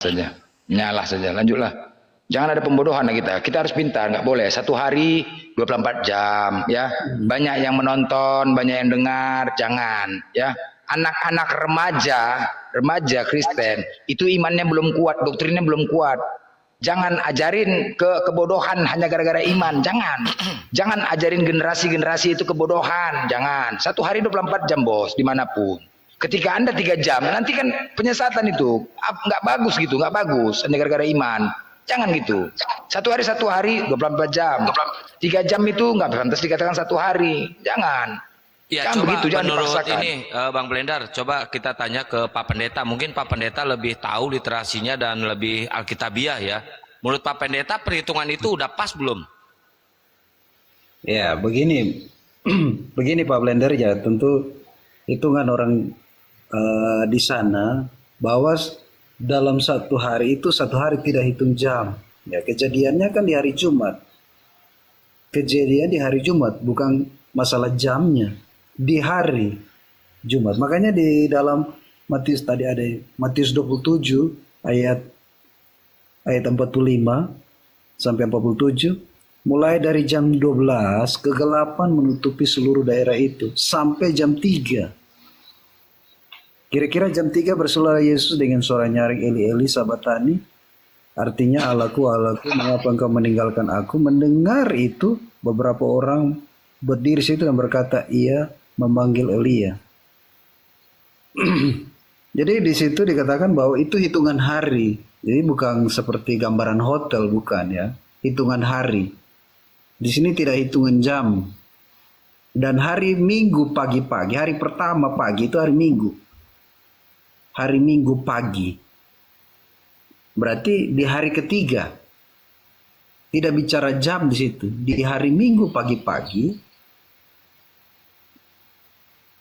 saja. Nyalah saja, lanjutlah. Jangan ada pembodohan lah kita. Kita harus pintar, nggak boleh. Satu hari 24 jam, ya. Banyak yang menonton, banyak yang dengar, jangan, ya. Anak-anak remaja Kristen, itu imannya belum kuat, doktrinnya belum kuat. Jangan ajarin kebodohan hanya gara-gara iman, jangan. Jangan ajarin generasi-generasi itu kebodohan, jangan. Satu hari 24 jam, bos, dimanapun. Ketika Anda 3 jam, nanti kan penyesatan itu nggak bagus gitu, nggak bagus. Hanya gara-gara iman, jangan gitu. Satu hari 24 jam, 3 jam itu nggak pantas dikatakan satu hari, jangan. Ya, Jangan coba begitu, jangan menurut dipaksakan. ini Bang Blender, coba kita tanya ke Pak Pendeta. Mungkin Pak Pendeta lebih tahu literasinya dan lebih alkitabiah ya. Menurut Pak Pendeta perhitungan itu udah pas belum? Ya, begini, begini Pak Blender ya, tentu hitungan orang di sana bahwa dalam satu hari itu satu hari tidak hitung jam. Ya, kejadiannya kan di hari Jumat. Kejadian di hari Jumat, bukan masalah jamnya. Di hari Jumat. Makanya di dalam Matius tadi ada Matius 27 ayat 45 sampai 47, mulai dari jam 12 kegelapan menutupi seluruh daerah itu sampai jam 3. Kira-kira jam 3 bersuara Yesus dengan suara nyaring, Eli Eli sabatani, artinya Allahku Allahku mengapa engkau meninggalkan aku. Mendengar itu beberapa orang berdiri situ dan berkata, ia memanggil Elia. Jadi di situ dikatakan bahwa itu hitungan hari. Jadi bukan seperti gambaran hotel, bukan ya. Hitungan hari. Di sini tidak hitungan jam. Dan hari Minggu pagi-pagi, hari pertama pagi itu hari Minggu. Hari Minggu pagi. Berarti di hari ketiga. Tidak bicara jam di situ. Di hari Minggu pagi-pagi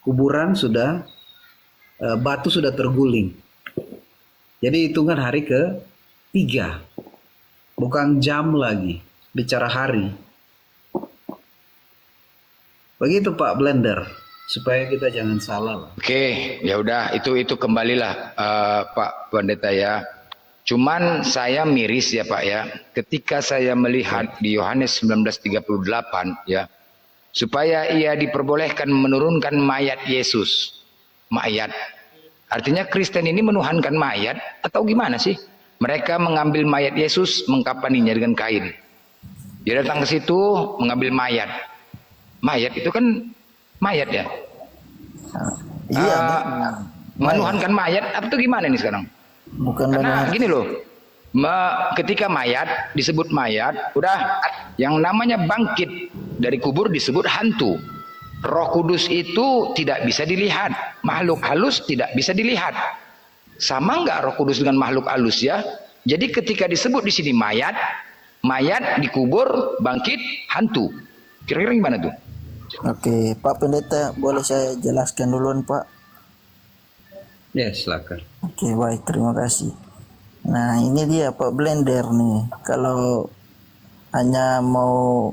kuburan sudah, batu sudah terguling. Jadi hitungan hari ke-3. Bukan jam lagi, bicara hari. Begitu Pak Blender, supaya kita jangan salah lah. Oke, ya udah itu kembalilah Pak Pendeta ya. Cuman saya miris ya Pak ya, ketika saya melihat di Yohanes 19:38 ya, supaya ia diperbolehkan menurunkan mayat Yesus. Mayat. Artinya Kristen ini menuhankan mayat atau gimana sih? Mereka mengambil mayat Yesus, mengkapaninya dengan kain. Dia datang ke situ, mengambil mayat. Mayat itu kan mayat ya. Iya, Menuhankan mayat atau gimana ini sekarang? bukan Karena menuhan. gini loh, ketika mayat disebut mayat, udah yang namanya bangkit dari kubur disebut hantu. Roh Kudus itu tidak bisa dilihat, makhluk halus tidak bisa dilihat. Sama nggak Roh Kudus dengan makhluk halus ya? Jadi ketika disebut di sini mayat, mayat dikubur, bangkit, hantu. Kira-kira gimana tuh? Oke, Pak Pendeta, boleh saya jelaskan duluan, Pak? Ya, silakan. Oke, baik, terima kasih. Nah, ini dia Pak Blender nih. Kalau hanya mau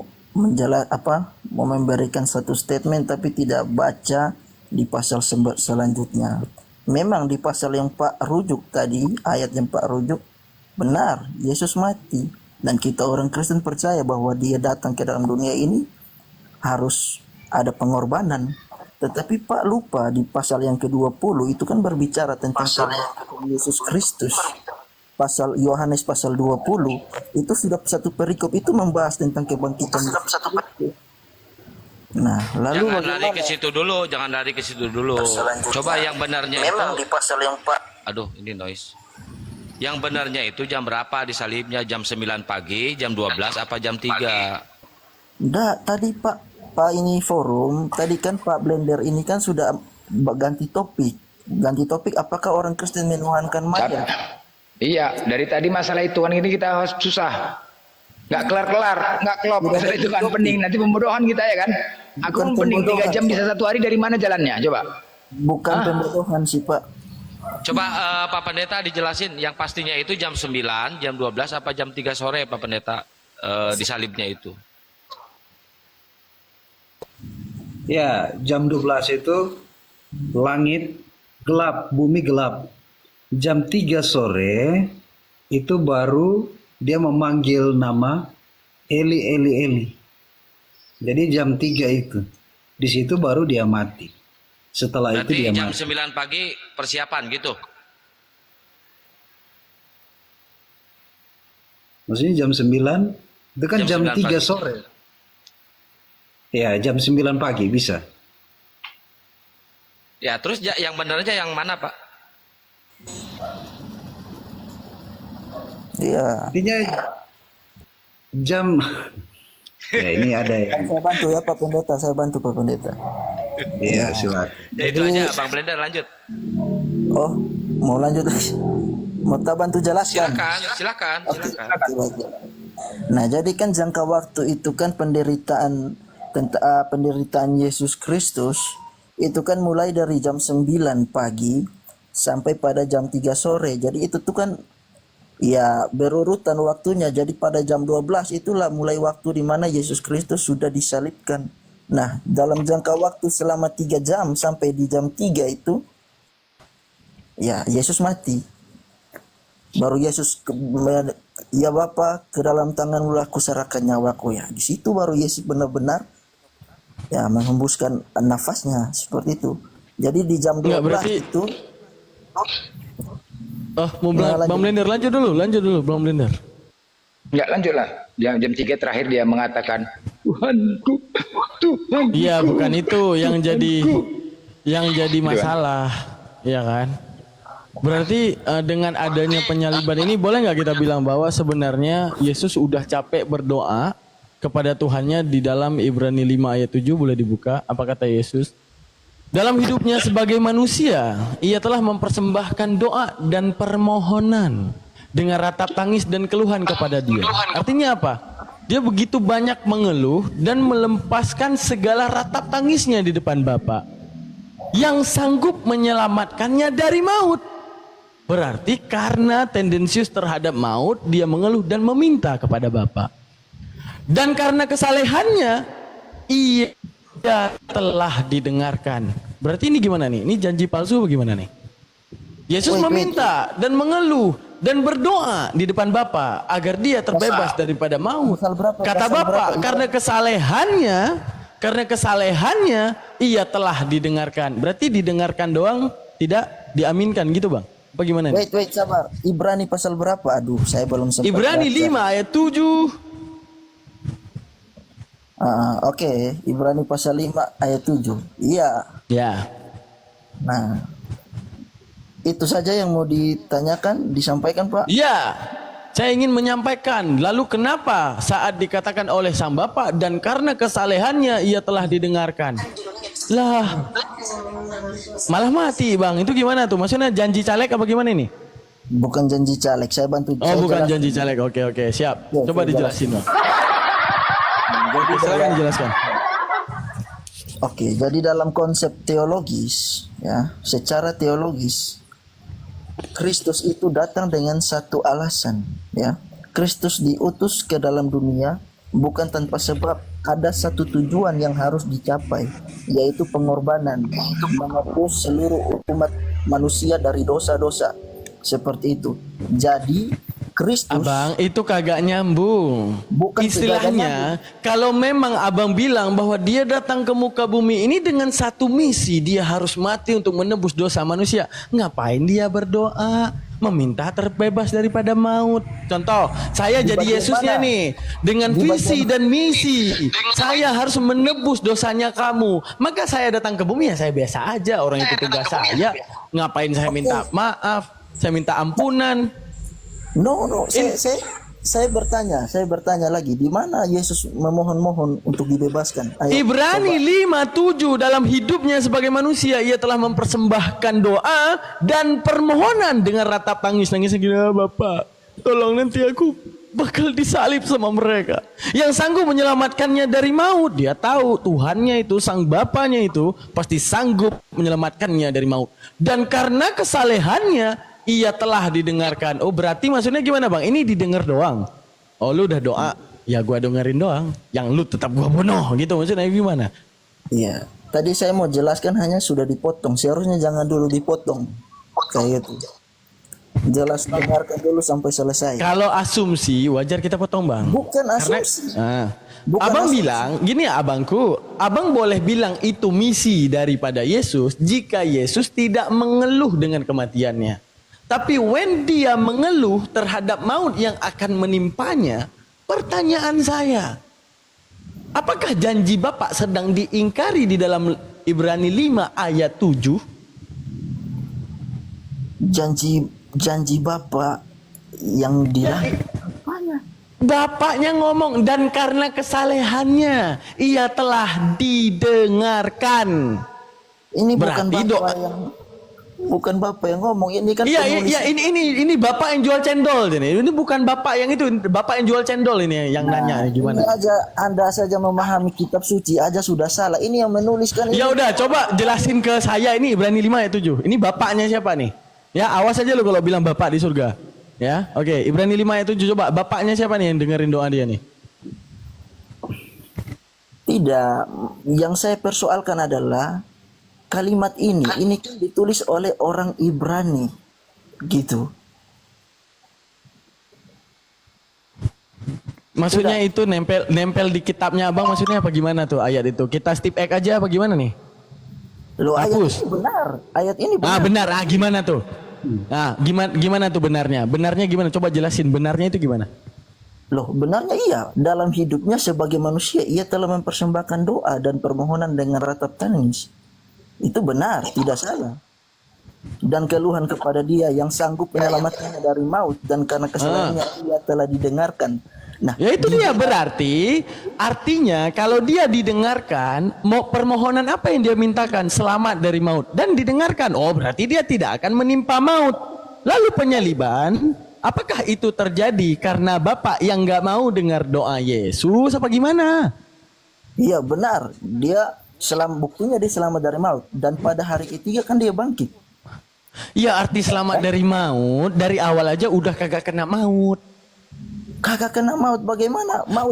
mau memberikan satu statement tapi tidak baca di pasal selanjutnya. Memang di pasal yang Pak rujuk tadi, ayat yang Pak rujuk, benar, Yesus mati. Dan kita orang Kristen percaya bahwa dia datang ke dalam dunia ini harus ada pengorbanan. Tetapi Pak lupa di pasal yang ke-20 itu kan berbicara tentang Yesus Kristus. Pasal Yohanes pasal 20 itu sudah satu perikop itu membahas tentang kebangkitan. Nah, lalu Jangan lari ke situ dulu, jangan lari ke situ dulu. Coba yang benarnya memang itu. di pasal yang Pak, Aduh, ini noise. Yang benarnya itu jam berapa disalibnya? Jam 9 pagi, jam 12 apa jam 3? enggak, tadi Pak ini forum, tadi kan Pak Blender ini kan sudah ganti topik. Ganti topik, apakah orang Kristen menuhankan mayat? Iya, dari tadi masalah hitungan ini kita susah. Nggak kelar-kelar, nggak klop. Masalah hitungan pening, nanti pembodohan kita ya kan. Aku Bukan pening 3 pembodohan, jam bisa satu hari, dari mana jalannya? Coba. Bukan pembodohan sih Pak. Coba Pak Pendeta dijelasin yang pastinya itu jam 9, jam 12 apa jam 3 sore Pak Pendeta disalibnya itu. Ya, jam 12 itu langit gelap, bumi gelap. Jam 3 sore itu baru dia memanggil nama Eli, Eli, Eli. Jadi jam 3 itu. Di situ baru dia mati. Setelah Berarti itu dia jam mati. 9 pagi persiapan gitu. Maksudnya jam 9, itu kan Jam jam 9 3 pagi. sore. Ya, jam 9 pagi bisa. Ya, terus yang benernya yang mana, Pak? Iya. Artinya jam ya ini ada yang Saya bantu ya Pak Pendeta, saya bantu Pak Pendeta. ya silakan. Ya, itu aja, Bang Blender lanjut. Oh, mau lanjut lagi? Mau tak bantu jelaskan? Silakan. Nah, jadi kan jangka waktu itu kan penderitaan Yesus Kristus itu kan mulai dari jam 9 pagi sampai pada jam 3 sore. Jadi itu tuh kan ya berurutan waktunya. Jadi pada jam 12 itulah mulai waktu di mana Yesus Kristus sudah disalibkan. Nah, dalam jangka waktu selama 3 jam sampai di jam 3 itu ya Yesus mati. Baru Yesus ya Bapa, ke dalam tanganmu aku serahkan nyawaku ya. Di situ baru Yesus benar-benar ya menghembuskan nafasnya seperti itu. Jadi di jam 12 Enggak, berarti itu Bang Blender lanjut dulu Bang Blender. Enggak, lanjutlah. Jam 3 terakhir dia mengatakan, Tuhanku, Tuhan. Iya, bukan itu yang jadi masalah, ya kan? Berarti dengan adanya penyaliban ini boleh nggak kita bilang bahwa sebenarnya Yesus udah capek berdoa kepada Tuhannya di dalam Ibrani 5 ayat 7, boleh dibuka? Apa kata Yesus? Dalam hidupnya sebagai manusia, ia telah mempersembahkan doa dan permohonan dengan ratap tangis dan keluhan kepada Dia. Artinya apa? Dia begitu banyak mengeluh dan melepaskan segala ratap tangisnya di depan Bapa yang sanggup menyelamatkannya dari maut. Berarti karena tendensius terhadap maut, dia mengeluh dan meminta kepada Bapa. Dan karena kesalehannya, ia telah didengarkan. Berarti ini gimana nih? Ini janji palsu bagaimana nih? Yesus meminta dan mengeluh dan berdoa di depan Bapa agar dia terbebas daripada maut. Kata Bapa, karena kesalehannya ia telah didengarkan. Berarti didengarkan doang, tidak diaminkan gitu Bang? Apa gimana nih? wait sabar. Ibrani pasal berapa? Aduh, saya belum sempat. Ibrani 5 ayat 7. Oke, Ibrani pasal 5 ayat 7. Iya. Ya. Nah, itu saja yang mau ditanyakan, disampaikan Pak. Iya. Saya ingin menyampaikan, lalu kenapa saat dikatakan oleh Sang Bapa dan karena kesalehannya ia telah didengarkan? Lah, malah mati Bang. Itu gimana tuh? Maksudnya janji caleg apa gimana ini? Bukan janji caleg, saya bantu. Oh, saya bukan jelaskan. janji caleg. Oke, siap. Ya, Coba saya dijelasin Bang. Jadi Silakan dijelaskan. Oke, jadi dalam konsep teologis, ya, secara teologis, Kristus itu datang dengan satu alasan, ya. Kristus diutus ke dalam dunia bukan tanpa sebab, ada satu tujuan yang harus dicapai, yaitu pengorbanan untuk menebus seluruh umat manusia dari dosa-dosa. Seperti itu. Jadi Kristus, Abang, itu kagak nyambung. Bukan Istilahnya, kalau memang abang bilang bahwa dia datang ke muka bumi ini dengan satu misi, dia harus mati untuk menebus dosa manusia. Ngapain dia berdoa? Meminta terbebas daripada maut. Contoh, saya jadi Yesusnya nih. Dengan visi dan misi. Saya harus menebus dosanya kamu. Maka saya datang ke bumi, ya saya biasa aja. Orang itu tugas saya. Ngapain saya minta maaf? Saya minta ampunan. No, saya bertanya lagi, di mana Yesus memohon-mohon untuk dibebaskan? Ayo, Ibrani 5:7, dalam hidupnya sebagai manusia ia telah mempersembahkan doa dan permohonan dengan ratap tangis-nangis gini, Bapak, tolong nanti aku bakal disalib sama mereka. Yang sanggup menyelamatkannya dari maut. Dia tahu Tuhannya itu, sang Bapanya itu pasti sanggup menyelamatkannya dari maut. Dan karena kesalehannya ia telah didengarkan. Oh, berarti maksudnya gimana Bang? Ini didengar doang. Oh, lu udah doa, ya gua dengerin doang. Yang lu tetap gua bunuh gitu, maksudnya gimana? Iya. Tadi saya mau jelaskan hanya sudah dipotong. Seharusnya jangan dulu dipotong. Kayak gitu. Jelas, dengarkan dulu sampai selesai. Kalau asumsi wajar kita potong bang. Bukan Karena asumsi. Bukan abang asumsi. bilang gini ya abangku, abang boleh bilang itu misi daripada Yesus jika Yesus tidak mengeluh dengan kematiannya. Tapi when dia mengeluh terhadap maut yang akan menimpanya, pertanyaan saya, apakah janji Bapak sedang diingkari di dalam Ibrani 5 ayat 7? Janji Bapak yang dia Bapaknya ngomong, dan karena kesalehannya ia telah didengarkan. ini Berarti bukan Bapak yang ngomong, ini kan Iya, penulis. iya, ini bapak yang jual cendol ini. Ini bukan bapak yang itu, bapak yang jual cendol ini yang nanya gimana. Ini aja Anda saja memahami kitab suci aja sudah salah. Ini yang menuliskan ini. Ya udah, coba jelasin ke saya ini Ibrani 5 ayat 7. Ini bapaknya siapa nih? Ya, awas aja lo kalau bilang bapak di surga. Ya, oke. Ibrani 5 ayat 7, coba bapaknya siapa nih yang dengerin doa dia nih? Tidak, yang saya persoalkan adalah kalimat ini kan ditulis oleh orang Ibrani, gitu. Maksudnya itu nempel di kitabnya abang, maksudnya apa gimana tuh ayat itu? Kita skip X aja apa gimana nih? Loh, ayat Hapus. ini benar. Ayat ini benar. Ah benar, gimana tuh? Nah, gimana tuh benarnya? Benarnya gimana? Coba jelasin benarnya itu gimana? Loh, benarnya iya. Dalam hidupnya sebagai manusia, ia telah mempersembahkan doa dan permohonan dengan ratap tangis. Itu benar, tidak salah. Dan keluhan kepada dia yang sanggup menyelamatkannya dari maut, dan karena kesalahannya ia telah didengarkan. Nah, Ya itu dia berarti artinya kalau dia didengarkan, mau permohonan apa yang dia mintakan? Selamat dari maut dan didengarkan. Oh, berarti dia tidak akan menimpa maut. Lalu penyaliban, apakah itu terjadi karena Bapak yang nggak mau dengar doa Yesus apa gimana? iya benar. Buktinya dia selamat dari maut, dan pada hari ketiga kan dia bangkit. Ya arti selamat dari maut, dari awal aja udah kagak kena maut. Kagak kena maut, bagaimana? Maut.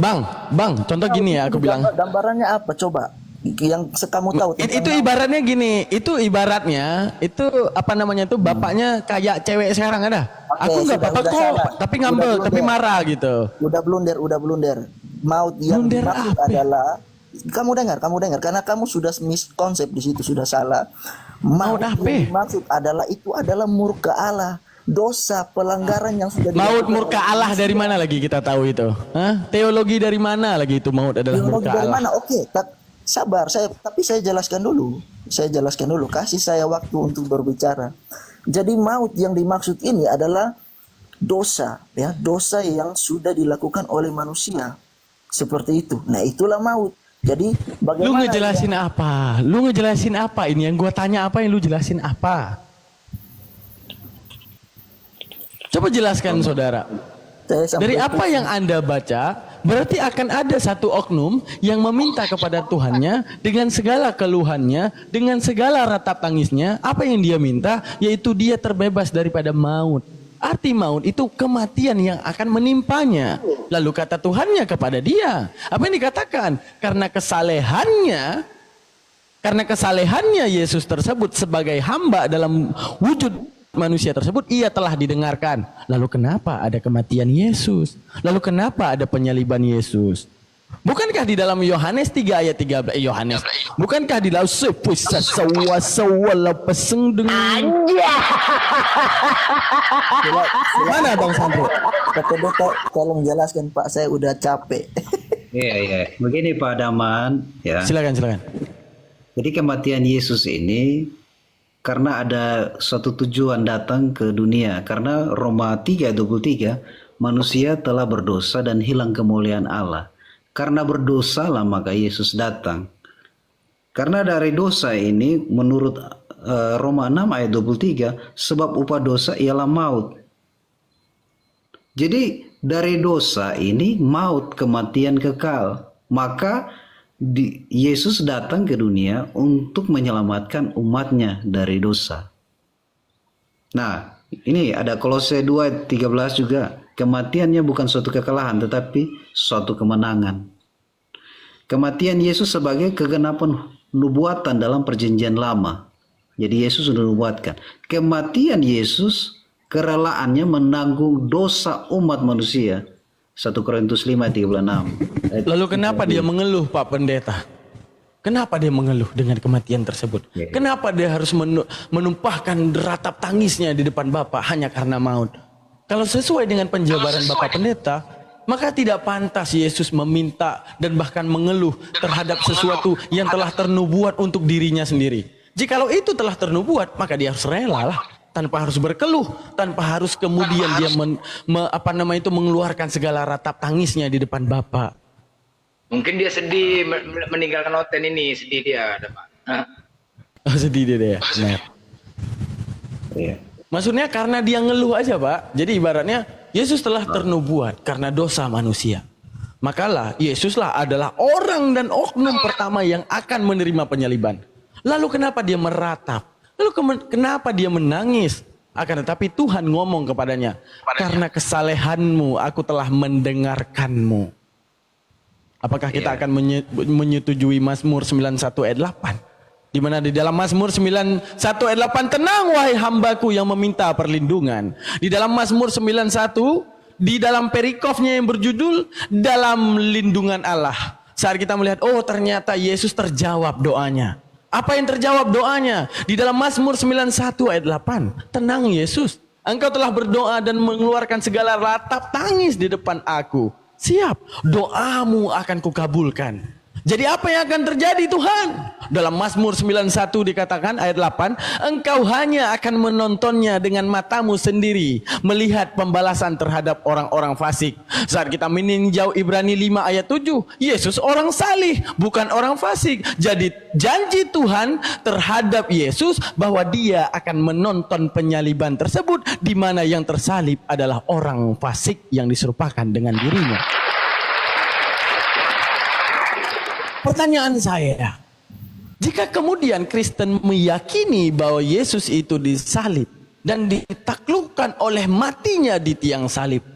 Bang, contoh gini ya aku bilang. Gambarannya apa coba? Yang kamu tahu. Itu ibaratnya gini, itu ibaratnya itu apa namanya tuh bapaknya kayak cewek sekarang ada. Oke, Aku nggak apa-apa sudah kok, salah. tapi ngambek, Udah tapi blunder. marah gitu. Udah blunder. Maut yang Blunder dimaksud apa? adalah, kamu dengar, karena kamu sudah miskonsep di situ, sudah salah. Maut Maut apa? yang dimaksud adalah murka Allah, dosa pelanggaran yang sudah Maut dilakukan murka oleh Allah manusia. dari mana lagi kita tahu itu? Hah? Teologi dari mana lagi itu maut adalah Teologi murka dari Allah? mana? Oke, sabar, tapi saya jelaskan dulu. Kasih saya waktu untuk berbicara. Jadi maut yang dimaksud ini adalah dosa, ya, dosa yang sudah dilakukan oleh manusia. Seperti itu. Nah, itulah maut. Jadi Lu bagaimana ngejelasin apa? Lu ngejelasin apa? Ini yang gua tanya apa, yang lu jelasin apa? Coba jelaskan saudara. saya Dari sampaikan? apa yang Anda baca, berarti akan ada satu oknum yang meminta kepada Tuhannya dengan segala keluhannya, dengan segala ratap tangisnya, apa yang dia minta, yaitu dia terbebas daripada maut. Arti maut itu kematian yang akan menimpanya. Lalu kata Tuhannya kepada dia, apa yang dikatakan? Karena kesalehannya Yesus tersebut sebagai hamba dalam wujud manusia tersebut, ia telah didengarkan. Lalu kenapa ada kematian Yesus? Lalu kenapa ada penyaliban Yesus? Bukankah di dalam Yohanes 3 ayat 13 bukankah di dalam sepusa sawa peseng dengan mana Bang Sandro? Pak Pendeta, tolong jelaskan Pak, saya udah capek. Iya. Begini Pak Daman, ya. Silakan. Jadi kematian Yesus ini karena ada suatu tujuan datang ke dunia. Karena Roma 3:23, manusia telah berdosa dan hilang kemuliaan Allah. Karena berdosalah maka Yesus datang. Karena dari dosa ini menurut Roma 6 ayat 23, sebab upah dosa ialah maut. Jadi dari dosa ini maut, kematian kekal. Maka Yesus datang ke dunia untuk menyelamatkan umatnya dari dosa. Nah, ini ada Kolose 2 ayat 13 juga. Kematiannya bukan suatu kekalahan tetapi suatu kemenangan. Kematian Yesus sebagai kegenapan nubuatan dalam perjanjian lama. Jadi Yesus sudah nubuatkan. Kematian Yesus kerelaannya menanggung dosa umat manusia. 1 Korintus 5:36. Lalu kenapa dia mengeluh, Pak Pendeta? Kenapa dia mengeluh dengan kematian tersebut? Kenapa dia harus menumpahkan ratap tangisnya di depan Bapa hanya karena maut? Kalau sesuai dengan penjabaran Bapak Pendeta, maka tidak pantas Yesus meminta dan bahkan mengeluh terhadap sesuatu yang telah ternubuat untuk dirinya sendiri. Jikalau itu telah ternubuat, maka dia harus rela lah, tanpa harus berkeluh, tanpa harus kemudian dia mengeluarkan segala ratap tangisnya di depan Bapa. Mungkin dia sedih meninggalkan Oten ini, sedih dia, ada Pak. Sedih dia ya. Nah. Iya. Maksudnya karena dia ngeluh aja, Pak. Jadi ibaratnya Yesus telah ternubuat karena dosa manusia. Makalah Yesuslah adalah orang dan oknum pertama yang akan menerima penyaliban. Lalu kenapa dia meratap? Lalu kenapa dia menangis? Akan tetapi Tuhan ngomong kepadanya, karena kesalehanmu aku telah mendengarkanmu. Apakah kita akan menyetujui Mazmur 91 ayat 8? Di mana di dalam Mazmur 91 ayat 8, tenang wahai hambaku yang meminta perlindungan. Di dalam Mazmur 91, di dalam perikofnya yang berjudul dalam lindungan Allah. Saat kita melihat, oh ternyata Yesus terjawab doanya. Apa yang terjawab doanya? Di dalam Mazmur 91 ayat 8, tenang Yesus, engkau telah berdoa dan mengeluarkan segala ratap tangis di depan aku. Siap, doamu akan kukabulkan. Jadi apa yang akan terjadi Tuhan? Dalam Mazmur 91 dikatakan ayat 8, engkau hanya akan menontonnya dengan matamu sendiri, melihat pembalasan terhadap orang-orang fasik. Saat kita meninjau Ibrani 5 ayat 7, Yesus orang salih, bukan orang fasik. Jadi janji Tuhan terhadap Yesus bahwa dia akan menonton penyaliban tersebut, di mana yang tersalib adalah orang fasik yang diserupakan dengan dirinya. Pertanyaan saya, jika kemudian Kristen meyakini bahwa Yesus itu disalib dan ditaklukkan oleh matinya di tiang salib,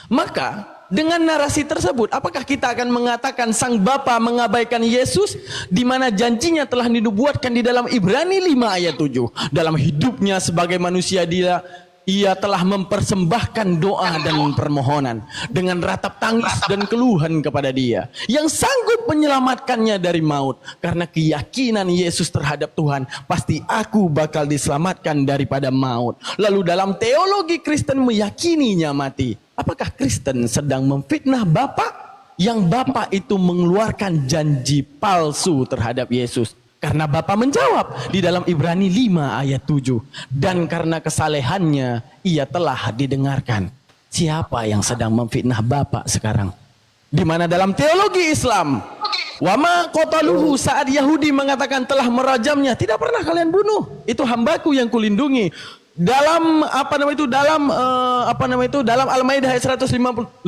maka dengan narasi tersebut, apakah kita akan mengatakan Sang Bapa mengabaikan Yesus, di mana janjinya telah dinubuatkan di dalam Ibrani 5 ayat 7? Dalam hidupnya sebagai manusia ia telah mempersembahkan doa dan permohonan dengan ratap tangis dan keluhan kepada Dia yang sanggup menyelamatkannya dari maut. Karena keyakinan Yesus terhadap Tuhan, pasti aku bakal diselamatkan daripada maut. Lalu dalam teologi Kristen meyakininya mati. Apakah Kristen sedang memfitnah Bapa? Yang Bapa itu mengeluarkan janji palsu terhadap Yesus. Karena Bapa menjawab di dalam Ibrani 5 ayat 7. Dan karena kesalehannya ia telah didengarkan. Siapa yang sedang memfitnah Bapa sekarang? Di mana dalam teologi Islam, wama qataluhu, saat Yahudi mengatakan telah merajamnya, tidak pernah kalian bunuh, itu hambaku yang kulindungi. Dalam dalam Al-Maidah ayat 157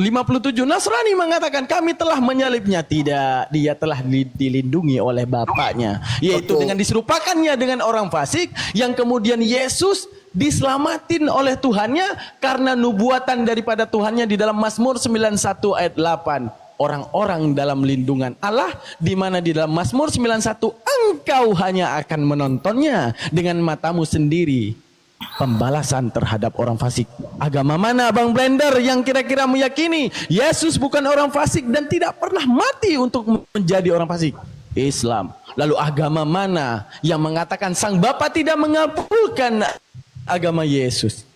Nasrani mengatakan kami telah menyalibnya. Tidak, dia telah dilindungi oleh Bapaknya, yaitu dengan diserupakannya dengan orang fasik yang kemudian Yesus diselamatin oleh Tuhannya karena nubuatan daripada Tuhannya di dalam Mazmur 91 ayat 8. Orang-orang dalam lindungan Allah, di mana di dalam Mazmur 91 engkau hanya akan menontonnya dengan matamu sendiri. Pembalasan terhadap orang fasik. Agama mana Bang Blender yang kira-kira meyakini Yesus bukan orang fasik dan tidak pernah mati untuk menjadi orang fasik? Islam. Lalu agama mana yang mengatakan Sang Bapa tidak mengabulkan agama Yesus,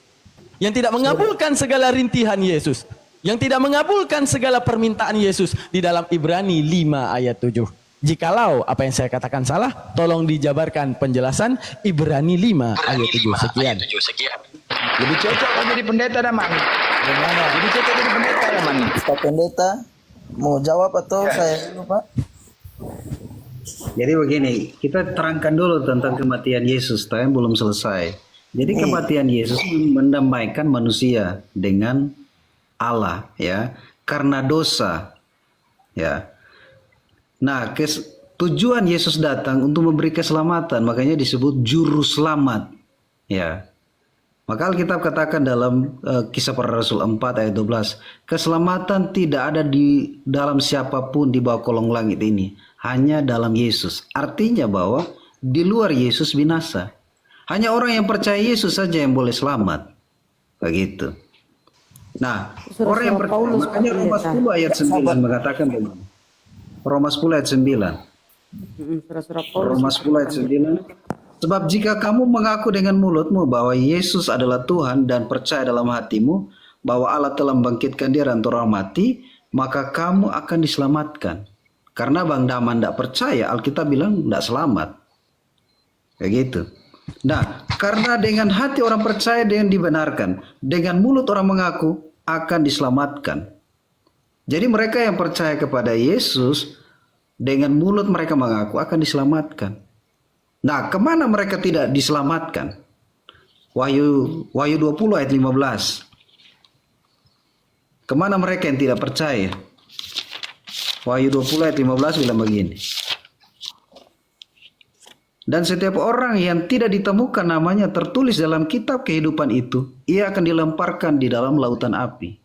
yang tidak mengabulkan segala rintihan Yesus, yang tidak mengabulkan segala permintaan Yesus di dalam Ibrani 5 ayat 7? Jikalau apa yang saya katakan salah, tolong dijabarkan penjelasan Ibrani 5 ayat 7. Sekian. Lebih cocok kan jadi pendeta dah, Man. Gimana? Lebih cocok jadi pendeta dah, Man. Pak Pendeta mau jawab atau saya dulu, Pak? Jadi begini, kita terangkan dulu tentang kematian Yesus, tapi belum selesai. Jadi kematian Yesus mendamaikan manusia dengan Allah, ya, karena dosa, ya. Nah, tujuan Yesus datang untuk memberi keselamatan, makanya disebut juru selamat, ya. Maka Alkitab katakan dalam Kisah Para Rasul 4 ayat 12, keselamatan tidak ada di dalam siapapun di bawah kolong langit ini, hanya dalam Yesus. Artinya bahwa di luar Yesus binasa. Hanya orang yang percaya Yesus saja yang boleh selamat. Begitu. Nah, Surah-surah orang yang percaya, Paulus, makanya Pak Roma Pendeta. 10 ayat 9 mengatakan begini. Roma 10 ayat 9. Surah-surah Paulus. Roma 10 ayat 9. Sebab jika kamu mengaku dengan mulutmu bahwa Yesus adalah Tuhan dan percaya dalam hatimu bahwa Allah telah membangkitkan dia dari antara orang mati, maka kamu akan diselamatkan. Karena Bang Daman tidak percaya, Alkitab bilang tidak selamat. Kayak gitu. Nah, karena dengan hati orang percaya dengan dibenarkan, dengan mulut orang mengaku akan diselamatkan. Jadi mereka yang percaya kepada Yesus, dengan mulut mereka mengaku akan diselamatkan. Nah, kemana mereka tidak diselamatkan? Wahyu 20 ayat 15. Kemana mereka yang tidak percaya? Wahyu 20 ayat 15 bilang begini. Dan setiap orang yang tidak ditemukan namanya tertulis dalam kitab kehidupan itu, ia akan dilemparkan di dalam lautan api.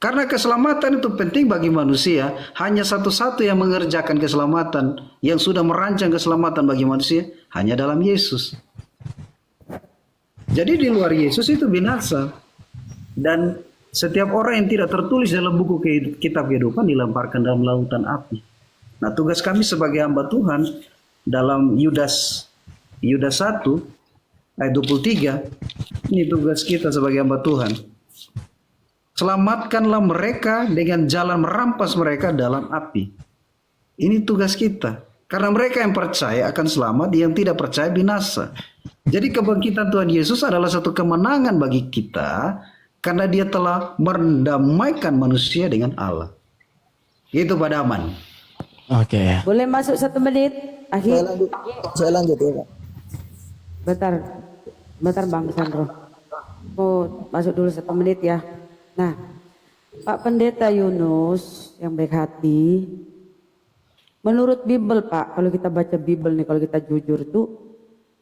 Karena keselamatan itu penting bagi manusia, hanya satu-satu yang mengerjakan keselamatan, yang sudah merancang keselamatan bagi manusia, hanya dalam Yesus. Jadi di luar Yesus itu binasa. Dan setiap orang yang tidak tertulis dalam buku kitab kehidupan dilemparkan dalam lautan api. Nah, tugas kami sebagai hamba Tuhan dalam Yudas 1 ayat 23, ini tugas kita sebagai hamba Tuhan. Selamatkanlah mereka dengan jalan merampas mereka dalam api. Ini tugas kita. Karena mereka yang percaya akan selamat, yang tidak percaya binasa. Jadi kebangkitan Tuhan Yesus adalah satu kemenangan bagi kita karena dia telah mendamaikan manusia dengan Allah. Itu Pak Daman. Oke. Boleh masuk 1 menit? Akhir. Saya lanjut ya Pak. Bentar Bang Sandro. Mau masuk dulu 1 menit ya. Nah, Pak Pendeta Yunus yang baik hati, menurut Bible Pak, kalau kita baca Bible nih, kalau kita jujur tuh,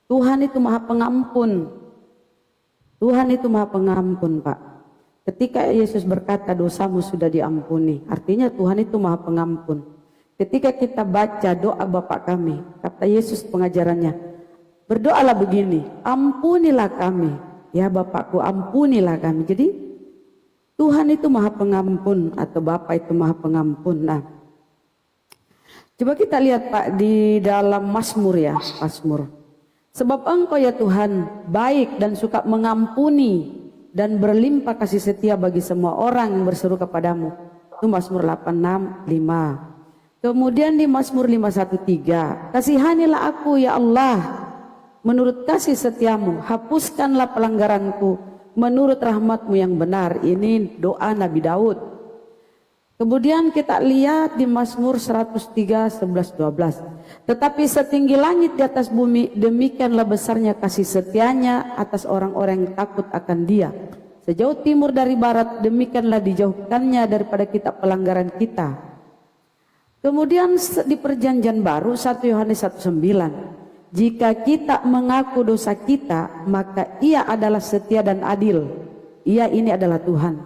Tuhan itu maha pengampun. Tuhan itu maha pengampun Pak. Ketika Yesus berkata dosamu sudah diampuni, artinya Tuhan itu maha pengampun. Ketika kita baca doa Bapa kami, kata Yesus pengajarannya, berdoalah begini, ampunilah kami, ya Bapakku ampunilah kami. Jadi Tuhan itu maha pengampun atau Bapa itu maha pengampun. Nah, coba kita lihat Pak di dalam Mazmur ya, Mazmur. Sebab Engkau ya Tuhan baik dan suka mengampuni dan berlimpah kasih setia bagi semua orang yang berseru kepadamu. Itu Mazmur 86:5. Kemudian di Mazmur 513, kasihanilah aku ya Allah, menurut kasih setiamu, hapuskanlah pelanggaranku, menurut rahmatmu yang benar. Ini doa Nabi Daud. Kemudian kita lihat di Mazmur 103:11-12. Tetapi setinggi langit di atas bumi, demikianlah besarnya kasih setianya atas orang-orang yang takut akan dia. Sejauh timur dari barat, demikianlah dijauhkannya daripada kita pelanggaran kita. Kemudian di perjanjian baru 1 Yohanes 1:9. Jika kita mengaku dosa kita, maka ia adalah setia dan adil. Ia ini adalah Tuhan.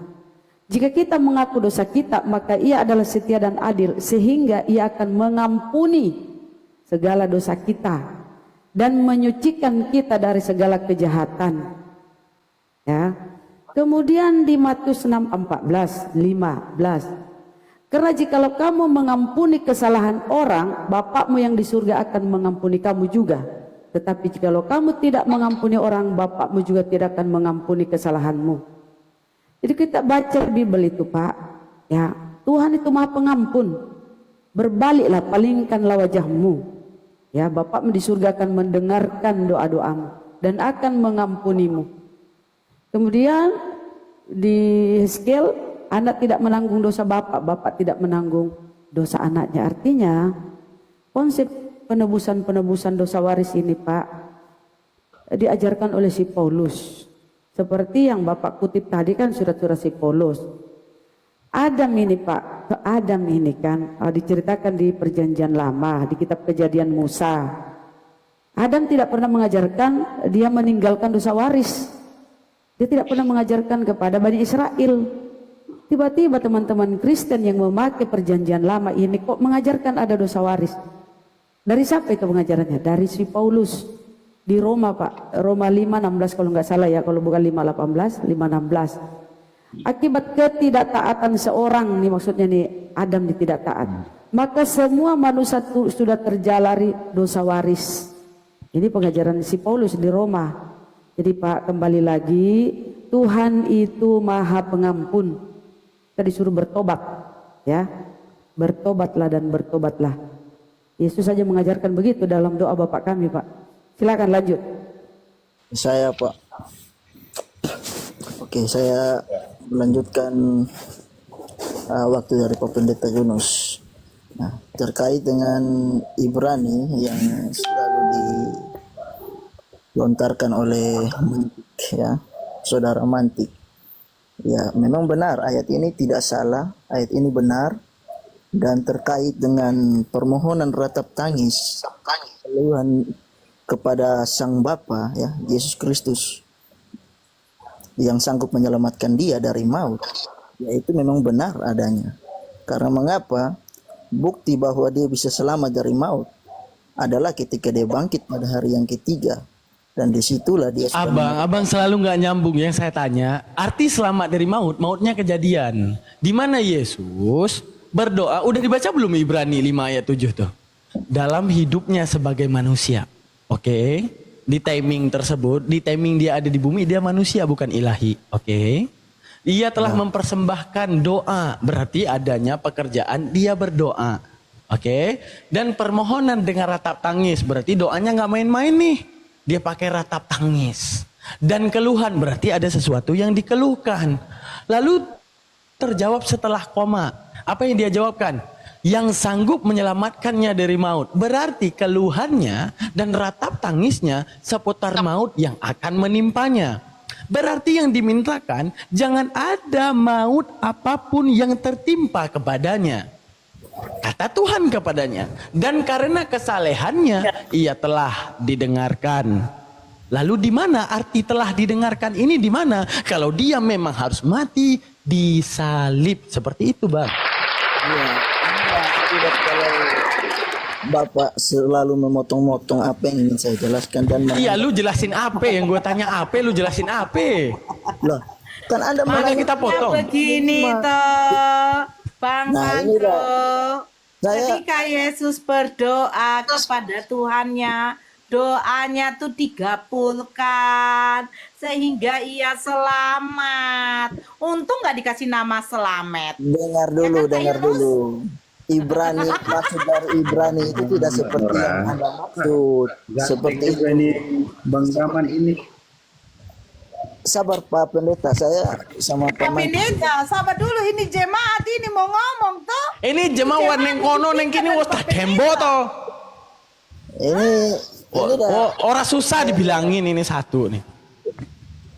Jika kita mengaku dosa kita, maka ia adalah setia dan adil, sehingga ia akan mengampuni segala dosa kita dan menyucikan kita dari segala kejahatan. Ya. Kemudian di Matius 6:14-15. Karena jikalau kamu mengampuni kesalahan orang, Bapakmu yang di surga akan mengampuni kamu juga. Tetapi jikalau kamu tidak mengampuni orang, Bapakmu juga tidak akan mengampuni kesalahanmu. Jadi kita baca Bible itu Pak, ya Tuhan itu maha pengampun. Berbaliklah, palingkanlah wajahmu. Ya, Bapakmu di surga akan mendengarkan doa-doamu dan akan mengampunimu. Kemudian di Hezkiel, anak tidak menanggung dosa bapak, bapak tidak menanggung dosa anaknya. Artinya konsep penebusan dosa waris ini Pak diajarkan oleh si Paulus. Seperti yang Bapak kutip tadi kan surat-surat si Paulus. Adam ini Pak, Adam ini kan diceritakan di perjanjian lama, di kitab Kejadian Musa. Adam tidak pernah mengajarkan dia meninggalkan dosa waris. Dia tidak pernah mengajarkan kepada Bani Israel. Tiba-tiba teman-teman Kristen yang memakai perjanjian lama ini kok mengajarkan ada dosa waris. Dari siapa itu pengajarannya? Dari si Paulus. di Roma Pak, Roma 5:16 kalau nggak salah ya, kalau bukan 5:18, 5:16. Akibat ketidaktaatan seorang nih, maksudnya nih Adam tidak taat, maka semua manusia sudah terjalari dosa waris. Ini pengajaran si Paulus di Roma. Jadi Pak, kembali lagi, Tuhan itu Maha Pengampun. Kita disuruh bertobat, ya, bertobatlah dan bertobatlah. Yesus saja mengajarkan begitu dalam doa Bapak kami Pak. Silakan lanjut. Saya Pak. Oke, saya melanjutkan waktu dari Pak Pendeta Yunus. Nah, terkait dengan Ibrani yang selalu dilontarkan oleh Mantik, ya, saudara Mantik. Ya, memang benar ayat ini tidak salah, ayat ini benar. Dan terkait dengan permohonan ratap tangis, keluhan kepada Sang Bapa, ya, Yesus Kristus yang sanggup menyelamatkan dia dari maut, ya itu memang benar adanya. Karena mengapa? Bukti bahwa dia bisa selamat dari maut adalah ketika dia bangkit pada hari yang ketiga, dan disitulah dia. Abang selalu nggak nyambung yang saya tanya. Arti selamat dari maut, mautnya kejadian. Di mana Yesus berdoa, udah dibaca belum Ibrani 5 ayat 7 tuh? Dalam hidupnya sebagai manusia. Oke. Di timing tersebut, di timing dia ada di bumi, dia manusia bukan ilahi. Oke. Ia telah mempersembahkan doa, berarti adanya pekerjaan dia berdoa. Oke. Dan permohonan dengan ratap tangis, berarti doanya nggak main-main nih. Dia pakai ratap tangis. Dan keluhan, berarti ada sesuatu yang dikeluhkan. Lalu terjawab setelah koma. Apa yang dia jawabkan? Yang sanggup menyelamatkannya dari maut. Berarti keluhannya dan ratap tangisnya seputar maut yang akan menimpanya. Berarti yang dimintakan, jangan ada maut apapun yang tertimpa kepadanya. Kata Tuhan kepadanya. Dan karena kesalehannya, ia telah didengarkan. Lalu di mana arti telah didengarkan ini di mana? Kalau dia memang harus mati, disalib. Seperti itu Bang. Ya, tidak, kalau Bapak selalu memotong-motong apa yang ingin saya jelaskan dan Iya, lu jelasin apa yang gue tanya apa, lu jelasin apa? Loh, kan Anda Mana kita potong? Begini toh, Bang Nah, ini Sandro. saya Ketika Yesus berdoa kepada Tuhannya, doanya tuh digabulkan sehingga ia selamat. Untung nggak dikasih nama Selamet. dengar dulu. Ibrani, maksud dari Ibrani itu tidak seperti yang Anda maksud. Seperti itu ini Bang Daman ini. Sabar Pak Pendeta, saya sama Pak Tapi Pendeta, sabar dulu, ini jemaat ini mau ngomong toh. Ini jemaah neng kono neng kini wes tak dembo toh. Ini Orang susah dibilangin ini satu nih.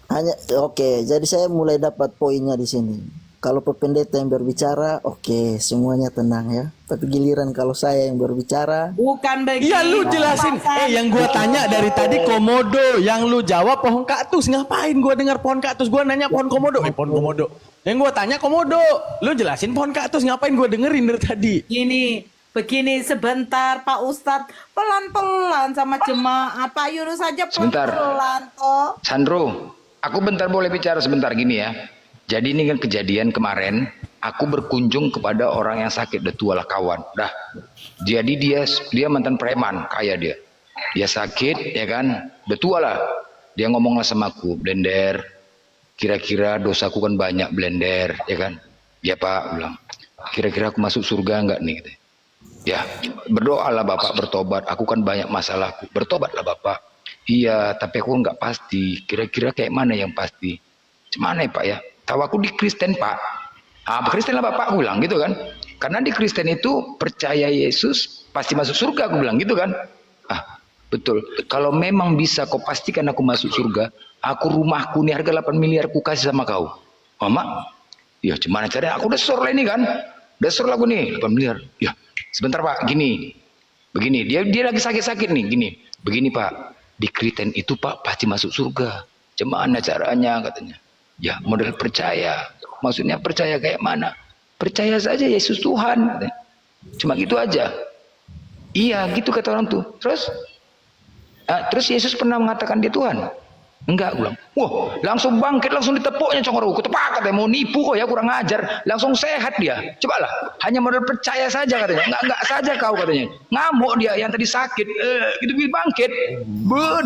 hanya oke, jadi saya mulai dapat poinnya di sini. Kalau Pak Pendeta yang berbicara, oke, semuanya tenang ya. Tapi giliran kalau saya yang berbicara, Bukan begitu. Iya lu jelasin. Yang gua tanya dari tadi komodo, yang lu jawab pohon kaktus. Ngapain gua dengar pohon kaktus? Gua nanya pohon komodo. Pohon komodo. Yang gua tanya komodo. Lu jelasin pohon kaktus. Ngapain gua dengerin dari tadi? Begini sebentar Pak Ustadz, pelan-pelan sama jemaat. Pak Yunus saja Sebentar. pelan-pelan toh. Sandro, aku bentar boleh bicara sebentar gini ya. Jadi ini kan kejadian kemarin, aku berkunjung kepada orang yang sakit, udah tua lah kawan. Dah. Jadi dia mantan preman, kaya dia. Dia sakit ya kan, udah tua lah. Dia ngomonglah sama aku, Blender, kira-kira dosaku kan banyak Blender, ya kan? Ya Pak, bilang. Kira-kira aku masuk surga enggak nih? Gitu. Ya, berdoalah Bapak bertobat. Aku kan banyak masalahku. Bertobatlah Bapak. Iya, tapi aku nggak pasti. Kira-kira kayak mana yang pasti? Cemana ya Pak ya? Tahu aku di Kristen Pak. Kristen lah Bapak, aku bilang gitu kan. Karena di Kristen itu percaya Yesus pasti masuk surga, aku bilang gitu kan. Betul. Kalau memang bisa kau pastikan aku masuk surga, aku rumahku nih harga 8 miliar ku kasih sama kau. Mama, ya gimana caranya? Aku udah sur ini kan. Udah sur lagu nih 8 miliar. Ya, sebentar Pak, gini. Begini, dia lagi sakit-sakit nih, gini. Begini Pak, di Kristen itu Pak pasti masuk surga. Gimana caranya katanya? Ya, model percaya. Maksudnya percaya kayak mana? Percaya saja Yesus Tuhan. Cuma gitu aja. Iya, gitu kata orang tuh. Terus Terus Yesus pernah mengatakan dia Tuhan? Enggak, gue bilang. Wah, langsung bangkit, langsung ditepuknya congoro. Kutepak katanya, mau nipu kok ya, kurang ajar. Langsung sehat dia. Cobalah, hanya modal percaya saja katanya. Enggak saja kau katanya. Ngamuk dia yang tadi sakit, gitu bangkit.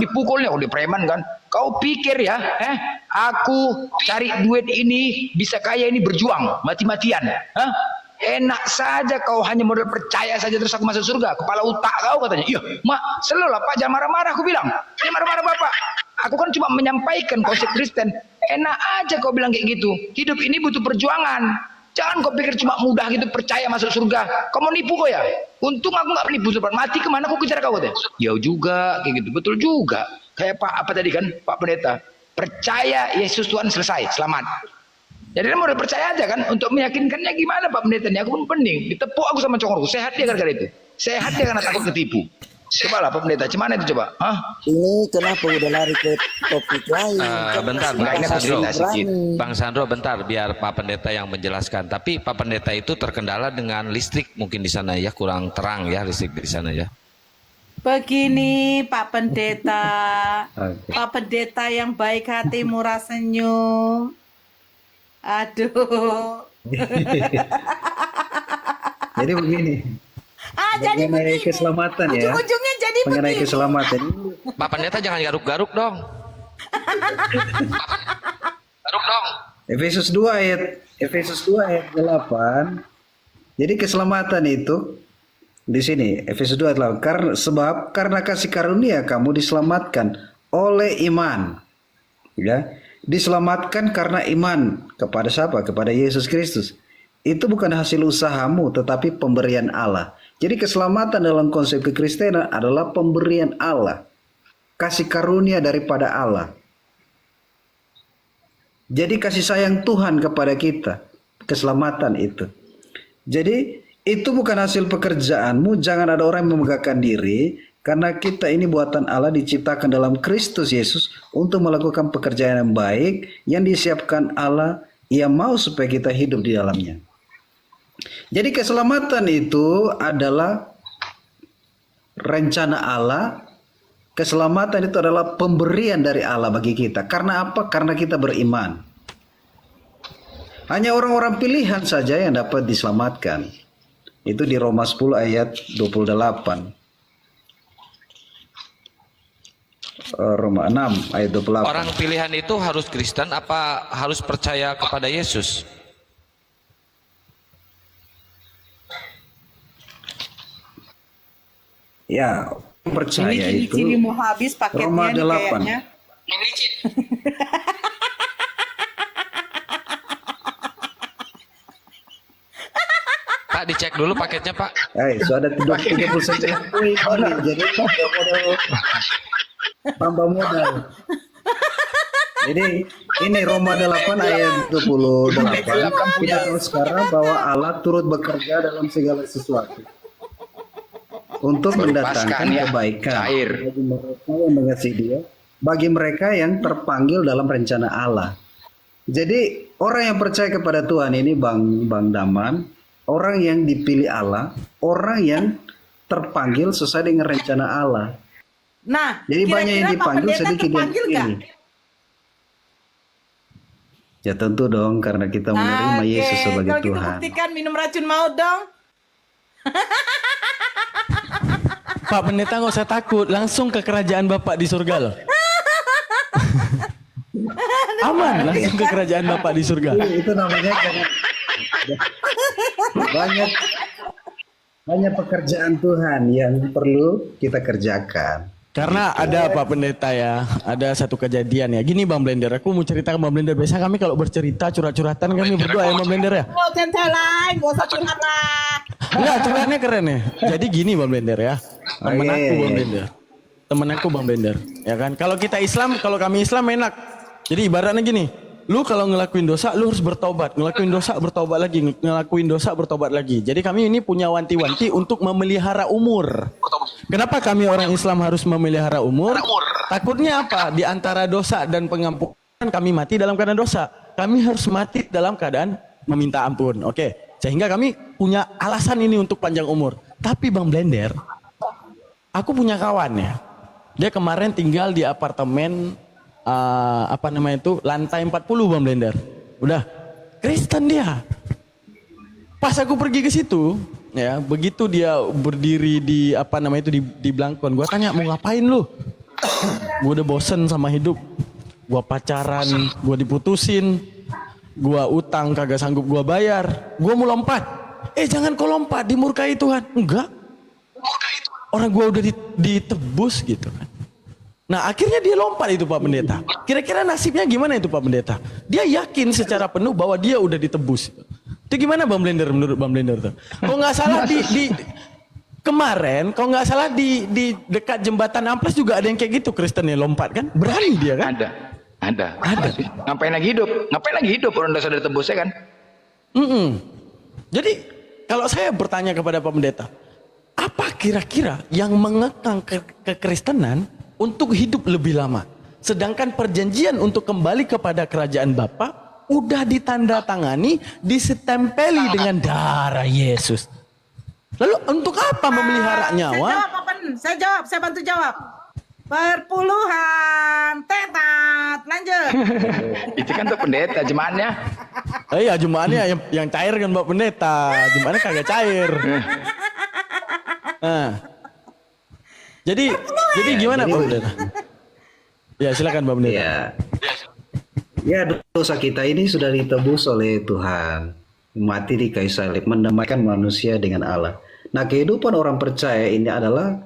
Dipukulnya, dia preman kan. Kau pikir ya, aku cari duit ini, bisa kaya ini berjuang, mati-matian. Enak saja kau hanya modal percaya saja terus aku masuk surga. Kepala otak kau katanya. Iya, selalu lah Pak, jangan marah-marah. Aku bilang, jangan marah-marah Bapak. Aku kan cuma menyampaikan konsep Kristen. Enak aja kau bilang kayak gitu. Hidup ini butuh perjuangan. Jangan kau pikir cuma mudah gitu percaya masuk surga. Kau mau nipu kok ya? Untung aku nggak nipu, mati kemana aku kejar kau katanya. Ya juga, kayak gitu. Betul juga. Kayak Pak apa tadi kan, Pak Pendeta. Percaya Yesus Tuhan, selesai, selamat. Jadi dia modal percaya aja kan, untuk meyakinkannya gimana Pak Pendeta ini, aku pun pening, ditepuk aku sama congorku, sehat dia gara-gara itu, sehat dia karena takut ketipu. Coba lah Pak Pendeta, gimana itu coba? Ini kenapa udah lari ke topik lain? Bentar, Nggak, ini Bang Sandro. sedikit. Bang Sandro, bentar, biar Pak Pendeta yang menjelaskan. Tapi Pak Pendeta itu terkendala dengan listrik mungkin di sana ya, kurang terang ya listrik di sana ya. Begini Pak Pendeta, Oke. Pak Pendeta yang baik hati, murah senyum. Aduh. Jadi begini. Jadi Mengenai begini. keselamatan ya. Ujung-ujungnya jadi Mengenai begini. keselamatan. Pak Pendeta jangan garuk-garuk dong. Garuk dong. Efesus 2 ayat 8. Jadi keselamatan itu di sini Efesus 2 ayat 8. Karena kasih karunia kamu diselamatkan oleh iman. Ya. Diselamatkan karena iman kepada siapa? Kepada Yesus Kristus. Itu bukan hasil usahamu tetapi pemberian Allah. Jadi keselamatan dalam konsep kekristenan adalah pemberian Allah. Kasih karunia daripada Allah. Jadi kasih sayang Tuhan kepada kita. Keselamatan itu. Jadi itu bukan hasil pekerjaanmu. Jangan ada orang yang memegahkan diri. Karena kita ini buatan Allah, diciptakan dalam Kristus Yesus untuk melakukan pekerjaan yang baik yang disiapkan Allah. Ia mau supaya kita hidup di dalamnya. Jadi keselamatan itu adalah rencana Allah. Keselamatan itu adalah pemberian dari Allah bagi kita. Karena apa? Karena kita beriman. Hanya orang-orang pilihan saja yang dapat diselamatkan. Itu di Roma 10 ayat 28. Roma 6 ayat 28. Orang pilihan itu harus Kristen apa harus percaya kepada Yesus? Ya, percaya Ini itu. ciri mau habis paketnya Roma nih 8. kayaknya. Pak dicek dulu paketnya Pak. Sudah 39 poin kali, jadi modal tambah modal. Jadi ini Roma 8 ayat 28. Kita tahu sekarang bahwa Allah turut bekerja dalam segala sesuatu untuk mendatangkan ya. kebaikan Cair. bagi mereka yang mengasihi Dia, bagi mereka yang terpanggil dalam rencana Allah. Jadi orang yang percaya kepada Tuhan ini Bang Daman, orang yang dipilih Allah, orang yang terpanggil sesuai dengan rencana Allah. Nah, Jadi banyak yang kira-kira Pak dipanggil, Pendeta sedikit yang terpanggil nggak? dipilih. Ya tentu dong, karena kita menerima Yesus sebagai kalau gitu Tuhan. buktikan minum racun maut dong. Pak Pendeta nggak usah takut, langsung ke kerajaan Bapak di surga loh. Aman, langsung ke kerajaan Bapak di surga. Itu namanya karena banyak pekerjaan Tuhan yang perlu kita kerjakan. Karena ada Pak Pendeta ya, ada satu kejadian ya. Gini Bang Blender, aku mau cerita ke Bang Blender. Biasa kami kalau bercerita curhat-curhatan kami berdua ya Bang Blender ya. Mau centelai, gak usah curhat lah. Enggak, curhatnya keren ya. Jadi gini Bang Blender ya. Temen Oke. aku Bang Blender. Temen aku Bang Blender. Ya kan. Kalau kita Islam, kalau kami Islam enak. Jadi ibaratnya gini. Lu kalau ngelakuin dosa, lu harus bertobat. Ngelakuin dosa, bertobat lagi. Ngelakuin dosa, bertobat lagi. Jadi kami ini punya wanti-wanti untuk memelihara umur. Kenapa kami orang Islam harus memelihara umur? Takutnya apa? Di antara dosa dan pengampunan kami mati dalam keadaan dosa. Kami harus mati dalam keadaan meminta ampun. Oke. Sehingga kami punya alasan ini untuk panjang umur. Tapi Bang Blender, aku punya kawan ya. Dia kemarin tinggal di apartemen apa namanya itu lantai 40 Bang Blender. Udah Kristen dia. Pas aku pergi ke situ, ya begitu dia berdiri di apa namanya itu di belangkon, gua tanya mau ngapain lu? Gua udah bosen sama hidup. Gua pacaran, gua diputusin, gua utang kagak sanggup gua bayar, gua mau lompat. Jangan kau lompat, dimurkai Tuhan. Enggak. Orang gua udah ditebus gitu kan. Nah akhirnya dia lompat itu Pak Pendeta. Kira-kira nasibnya gimana itu Pak Pendeta? Dia yakin secara penuh bahwa dia udah ditebus. Itu gimana Bang Blender menurut Bang Blender tuh? Kalau nggak salah kemarin, kalau nggak salah di dekat jembatan Amplas juga ada yang kayak gitu Kristen yang lompat kan? Berani dia kan? Ada. Ngapain lagi hidup? Orang udah sadar tebus ya kan? Jadi kalau saya bertanya kepada Pak Pendeta, apa kira-kira yang mengekang kekristenan untuk hidup lebih lama? Sedangkan perjanjian untuk kembali kepada kerajaan Bapa udah ditandatangani, disitempeli dengan darah Yesus. Lalu untuk apa memelihara nyawa? Saya bantu jawab. Perpuluhan tetat, lanjut. Itu kan tuh pendeta jemaatnya. Iya jemaatnya yang cair kan Pak Pendeta, jemaatnya kagak cair. Nah, jadi gimana Pak Pendeta? Ya silakan Pak Pendeta. Ya dosa kita ini sudah ditebus oleh Tuhan, mati di kayu salib, mendamaikan manusia dengan Allah. Nah kehidupan orang percaya ini adalah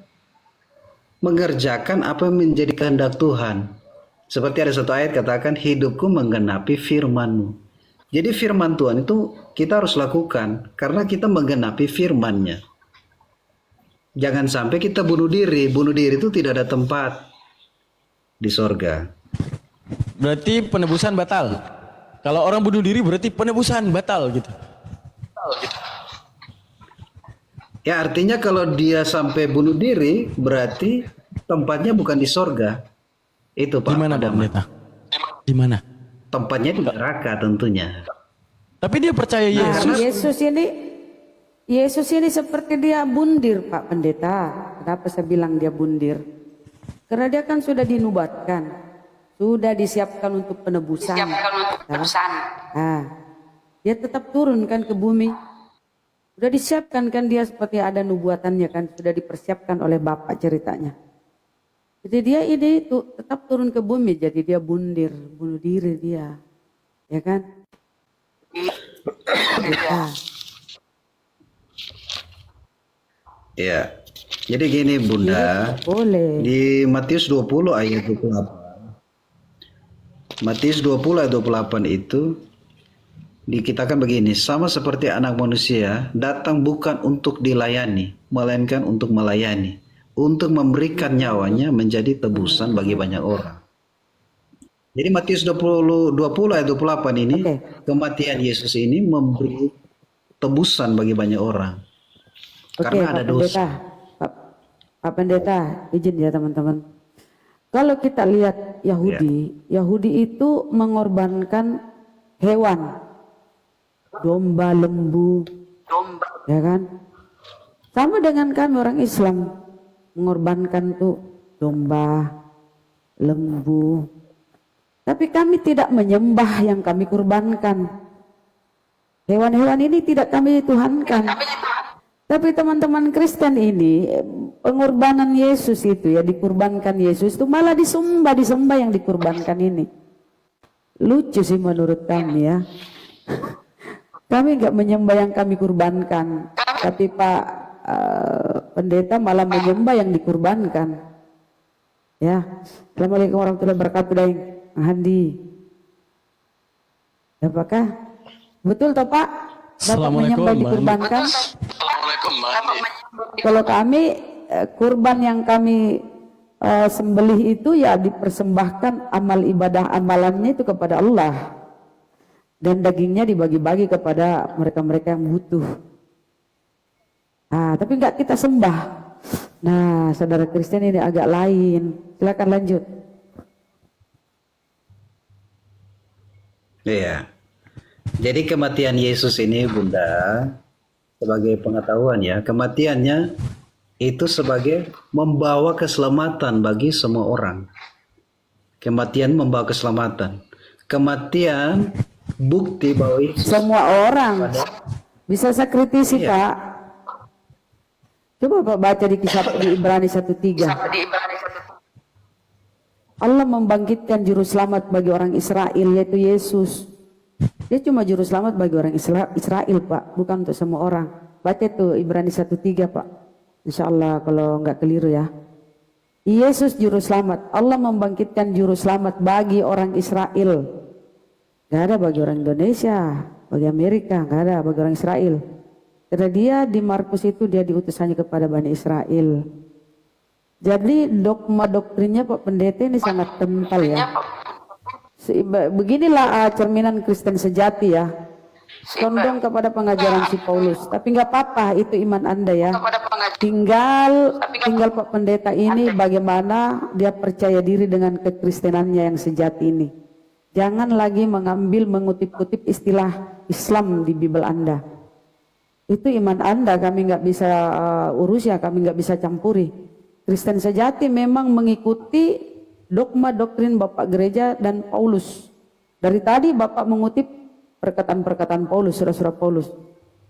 mengerjakan apa yang menjadi kehendak Tuhan. Seperti ada satu ayat katakan, hidupku menggenapi firman-Mu. Jadi firman Tuhan itu kita harus lakukan karena kita menggenapi firman-Nya. Jangan sampai kita bunuh diri. Bunuh diri itu tidak ada tempat di sorga. Berarti penebusan batal. Kalau orang bunuh diri berarti penebusan batal gitu. Ya artinya kalau dia sampai bunuh diri berarti tempatnya bukan di sorga. Itu Pak. Di mana Pak Pendeta? Di mana? Tempatnya di neraka tentunya. Tapi dia percaya Yesus. Yesus ini seperti dia bundir Pak Pendeta. Kenapa saya bilang dia bundir? Karena dia kan sudah dinubatkan. Sudah disiapkan untuk penebusan. Nah, dia tetap turun kan ke bumi. Sudah disiapkan kan dia seperti ada nubuatannya kan. Sudah dipersiapkan oleh Bapak ceritanya. Jadi dia ini tetap turun ke bumi. Jadi dia bundir, bunuh diri dia. Ya kan? Ya. Jadi gini Bunda. Boleh. Di Matius 20 ayat 28. Matius 20 ayat 28 itu dikitakan begini, sama seperti anak manusia datang bukan untuk dilayani, melainkan untuk melayani, untuk memberikan nyawanya menjadi tebusan bagi banyak orang. Jadi Matius 20 ayat 28 ini, kematian Yesus ini memberi tebusan bagi banyak orang. Karena ada dosa. Pak Pendeta, izin ya teman-teman. Kalau kita lihat Yahudi itu mengorbankan hewan, domba, lembu, ya kan? Sama dengan kami orang Islam mengorbankan tuh domba, lembu. Tapi kami tidak menyembah yang kami kurbankan. Hewan-hewan ini tidak kami tuhankan. Tapi teman-teman Kristen ini pengorbanan Yesus itu ya, dikurbankan Yesus itu malah disembah yang dikurbankan ini. Lucu sih menurut kami ya. Kami nggak menyembah yang kami kurbankan, tapi Pak Pendeta malah menyembah yang dikurbankan. Ya, Assalamualaikum warahmatullahi wabarakatuh, Handi. Apakah betul toh Pak? Bapak menyembah dikurbankan? Kalau kami kurban yang kami sembelih itu ya dipersembahkan amal ibadah amalannya itu kepada Allah, dan dagingnya dibagi-bagi kepada mereka-mereka yang butuh. Nah, tapi enggak kita sembah. Nah, saudara Kristen ini agak lain. Silakan lanjut. Iya. Jadi kematian Yesus ini Bunda, sebagai pengetahuan ya, kematiannya itu sebagai membawa keselamatan bagi semua orang. Kematian membawa keselamatan. Kematian bukti bahwa Yesus Semua orang. Bisa saya kritisi, Pak? Coba Pak baca di kisah di Ibrani 1:3. Allah membangkitkan juru selamat bagi orang Israel, yaitu Yesus. Dia cuma juru selamat bagi orang Israel, Pak, bukan untuk semua orang. Baca tuh Ibrani 1:3, Pak. Insya Allah kalau nggak keliru ya. Yesus juru selamat. Allah membangkitkan juru selamat bagi orang Israel. Gak ada bagi orang Indonesia, bagi Amerika, gak ada bagi orang Israel. Karena dia di Markus itu dia diutus hanya kepada Bani Israel. Jadi dogma doktrinnya Pak Pendeta ini sangat kental ya. Beginilah cerminan Kristen sejati ya. Condong kepada pengajaran si Paulus. Tapi nggak apa-apa, itu iman Anda ya. Tinggal Pak Pendeta ini bagaimana dia percaya diri dengan kekristenannya yang sejati ini. Jangan lagi mengutip-kutip istilah Islam di Bible Anda. Itu iman Anda, kami nggak bisa urus ya, kami nggak bisa campuri. Kristen sejati memang mengikuti dogma doktrin Bapak Gereja dan Paulus. Dari tadi Bapak mengutip perkataan-perkataan Paulus, surah-surah Paulus.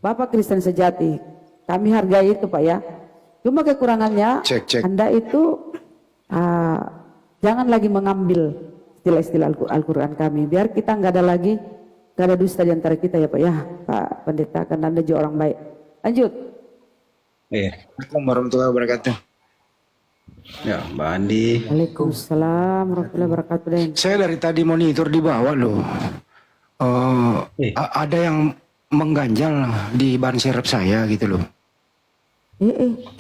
Bapak Kristen sejati, kami hargai itu Pak ya. Cuma kekurangannya, Anda itu jangan lagi mengambil istilah-istilah Al-Quran kami. Biar kita nggak ada dusta di antara kita ya Pak ya, Pak Pendeta, karena Anda juga orang baik. Lanjut. Assalamualaikum warahmatullahi wabarakatuh. ya Mbak Andi. Waalaikumsalam warahmatullahi wabarakatuh. Den. Saya dari tadi monitor di bawah loh. Ada yang mengganjal di ban serep saya gitu loh.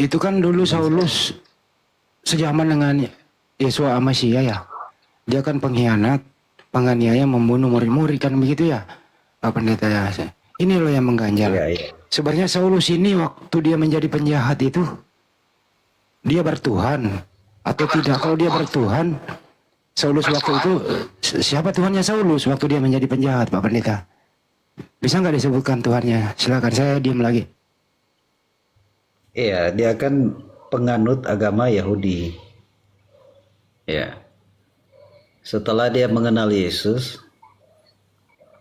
Itu kan dulu Saulus sejaman dengan Yesua Amasia ya. Dia kan pengkhianat, penganiaya, membunuh murid-murid kan begitu ya, Pak Pendeta ya. Ini loh yang mengganjal. Sebenarnya Saulus ini waktu dia menjadi penjahat itu, dia bertuhan atau tidak? Kalau dia bertuhan, Saulus waktu itu, siapa Tuhannya Saulus waktu dia menjadi penjahat, Pak Pendeta? Bisa nggak disebutkan Tuhannya? Silakan, saya diam lagi. Iya, dia kan penganut agama Yahudi. Ya. Setelah dia mengenal Yesus,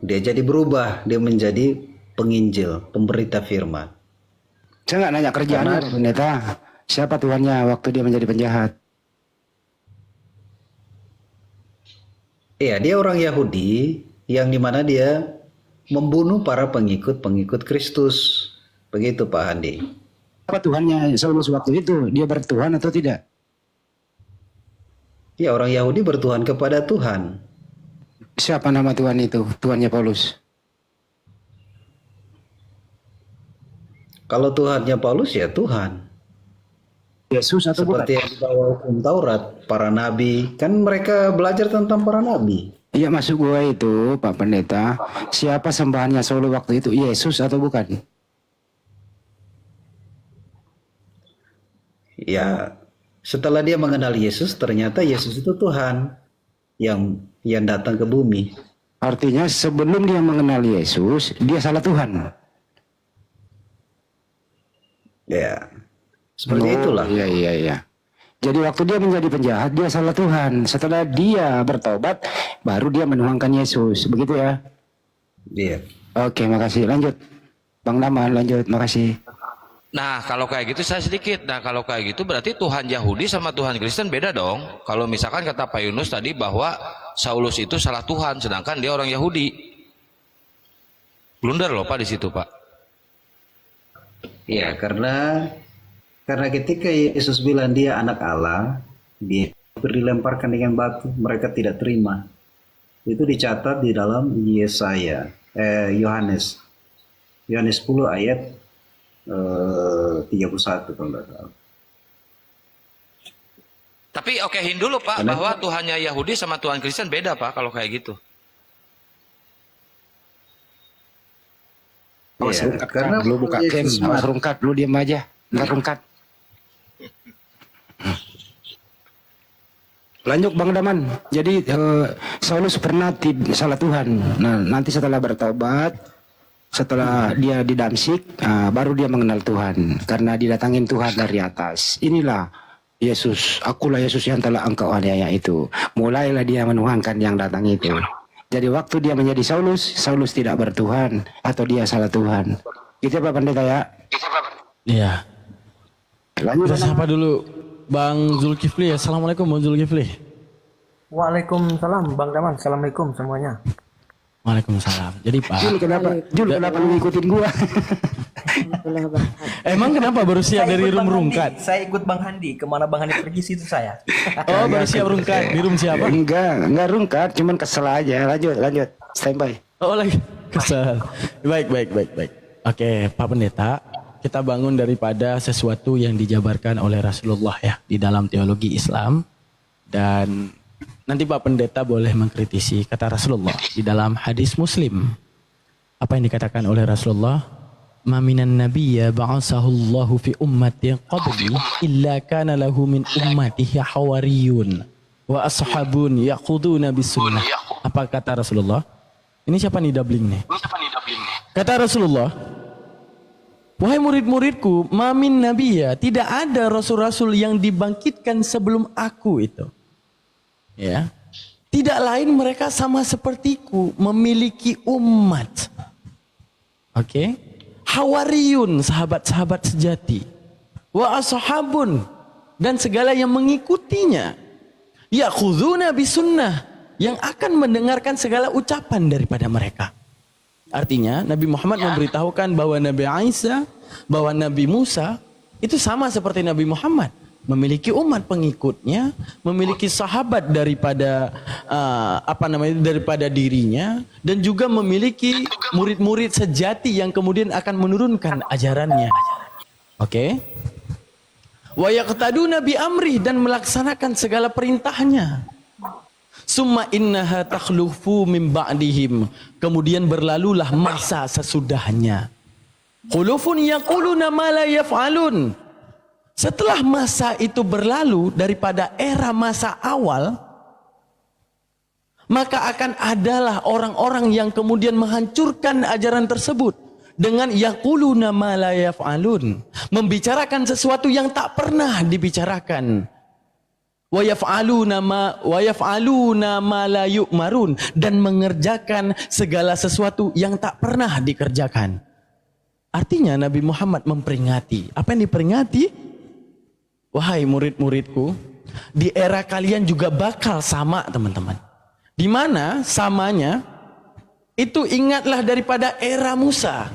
dia jadi berubah, dia menjadi penginjil, pemberita firman. Saya nggak nanya kerjaan, Pak Pendeta. Siapa Tuhannya waktu dia menjadi penjahat? Iya, dia orang Yahudi yang dimana dia membunuh para pengikut Kristus. Begitu Pak Handi. Apa Tuhannya Saulus waktu itu? Dia bertuhan atau tidak? Ya, orang Yahudi bertuhan kepada Tuhan. Siapa nama Tuhan itu? Tuhannya Paulus. Kalau Tuhannya Paulus ya Tuhan. Yesus atau Seperti bukan? yang dibawa hukum Taurat, para nabi. Kan mereka belajar tentang para nabi. Iya, masuk gua itu, Pak Pendeta. Siapa sembahannya Saulus waktu itu? Yesus atau bukan? Ya, setelah dia mengenal Yesus, ternyata Yesus itu Tuhan yang datang ke bumi. Artinya sebelum dia mengenal Yesus, dia salah Tuhan. Ya, seperti itulah. Iya. Jadi waktu dia menjadi penjahat, dia salah Tuhan. Setelah dia bertobat, baru dia menuhankan Yesus. Begitu ya? Iya. Oke, makasih. Lanjut. Bang Daman, lanjut. Makasih. Nah, kalau kayak gitu saya sedikit. Nah, kalau kayak gitu berarti Tuhan Yahudi sama Tuhan Kristen beda dong. Kalau misalkan kata Pak Yunus tadi bahwa Saulus itu salah Tuhan, sedangkan dia orang Yahudi. Blunder loh Pak di situ, Pak. Iya, karena ketika Yesus bilang dia anak Allah, dia dilemparkan dengan batu, mereka tidak terima. Itu dicatat di dalam Yohanes 10 ayat 31 kalau nggak salah. Tapi okein dulu Pak, bahwa Tuhannya Yahudi sama Tuhan Kristen beda Pak kalau kayak gitu. Iya, karena Dulu buka cam, awas rungkat, dulu diam aja. Ntar rungkat. Lanjut Bang Daman. Jadi Saulus pernah salah Tuhan. Nah, nanti setelah bertobat, Setelah dia di Damsyik, baru dia mengenal Tuhan karena didatangin Tuhan dari atas. Inilah Yesus, akulah Yesus yang telah engkau aniaya itu. Mulailah dia menuhankan yang datang itu. Jadi waktu dia menjadi Saulus, Saulus tidak bertuhan atau dia salah Tuhan. Gitu Pak Pendeta ya. Iya. Lanjut. Kita sapa dulu Bang Zulkifli. Assalamualaikum Bang Zulkifli. Waalaikumsalam Bang Daman. Assalamualaikum semuanya. Waalaikumsalam. Jadi Pak, Jul kenapa lu ngikutin gua? emang kenapa baru siap dari room rungkat? Saya ikut Bang Handi. Kemana Bang Handi pergi situ saya. Oh baru siap rungkat di room siapa? Enggak rungkat, cuman kesel aja. Lanjut. Standby. Oh lagi kesel. Baik. Oke Pak Pendeta, kita bangun daripada sesuatu yang dijabarkan oleh Rasulullah ya di dalam teologi Islam, dan nanti Pak Pendeta boleh mengkritisi kata Rasulullah di dalam hadis Muslim. Apa yang dikatakan oleh Rasulullah? Ma minan nabiyya ba'asahu Allahu fi ummati qabli illa kana lahu min ummatihi hawariyun wa ashabun yaquduna bisunnah. Apa kata Rasulullah? Ini siapa nih doubling nih? Kata Rasulullah, wahai murid-muridku, ma min nabiyya, tidak ada rasul-rasul yang dibangkitkan sebelum aku itu. Ya, tidak lain mereka sama sepertiku, memiliki umat. Oke, hawariyun, sahabat-sahabat sejati, wa ashabun, dan segala yang mengikutinya, ya'khudhuna bisunnah, yang akan mendengarkan segala ucapan daripada mereka. Artinya Nabi Muhammad memberitahukan bahwa Nabi Isa, bahwa Nabi Musa itu sama seperti Nabi Muhammad, memiliki umat pengikutnya, memiliki sahabat daripada daripada dirinya, dan juga memiliki murid-murid sejati yang kemudian akan menurunkan ajarannya. Oke? Wa yaqtaduna bi amrih, dan melaksanakan segala perintahnya. Summa innaha takhlufu min ba'dihim, kemudian berlalulah masa sesudahnya. Khulufun yaquluna ma la yaf'alun. Setelah masa itu berlalu daripada era masa awal, maka akan adalah orang-orang yang kemudian menghancurkan ajaran tersebut dengan yaquluna ma la yaf'alun, membicarakan sesuatu yang tak pernah dibicarakan. Wa yaf'aluna ma la yu'marun, dan mengerjakan segala sesuatu yang tak pernah dikerjakan. Artinya Nabi Muhammad memperingati. Apa yang diperingati? Wahai murid-muridku, di era kalian juga bakal sama, teman-teman. Di mana samanya? Itu ingatlah daripada era Musa.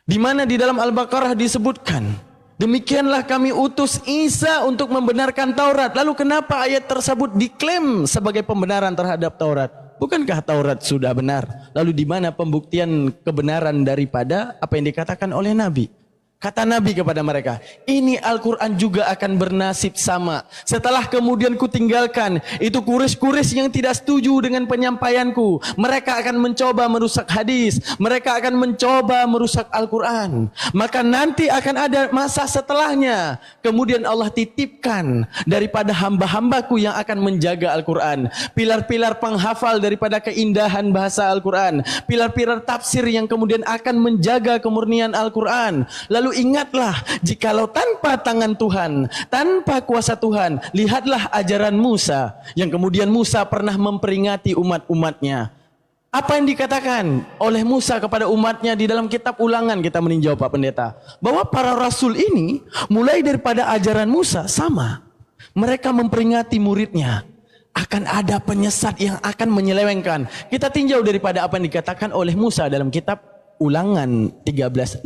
Di mana di dalam Al-Baqarah disebutkan, demikianlah kami utus Isa untuk membenarkan Taurat. Lalu kenapa ayat tersebut diklaim sebagai pembenaran terhadap Taurat? Bukankah Taurat sudah benar? Lalu di mana pembuktian kebenaran daripada apa yang dikatakan oleh Nabi? Kata Nabi kepada mereka, ini Al-Quran juga akan bernasib sama. Setelah kemudian kutinggalkan, itu kuris-kuris yang tidak setuju dengan penyampaianku. Mereka akan mencoba merusak hadis. Mereka akan mencoba merusak Al-Quran. Maka nanti akan ada masa setelahnya. Kemudian Allah titipkan daripada hamba-hambaku yang akan menjaga Al-Quran. Pilar-pilar penghafal daripada keindahan bahasa Al-Quran. Pilar-pilar tafsir yang kemudian akan menjaga kemurnian Al-Quran. Lalu ingatlah, jikalau tanpa tangan Tuhan, tanpa kuasa Tuhan, lihatlah ajaran Musa, yang kemudian Musa pernah memperingati umat-umatnya. Apa yang dikatakan oleh Musa kepada umatnya di dalam kitab Ulangan, kita meninjau Pak Pendeta, bahwa para rasul ini mulai daripada ajaran Musa sama. Mereka memperingati muridnya, akan ada penyesat yang akan menyelewengkan. Kita tinjau daripada apa yang dikatakan oleh Musa dalam kitab Ulangan 13:5.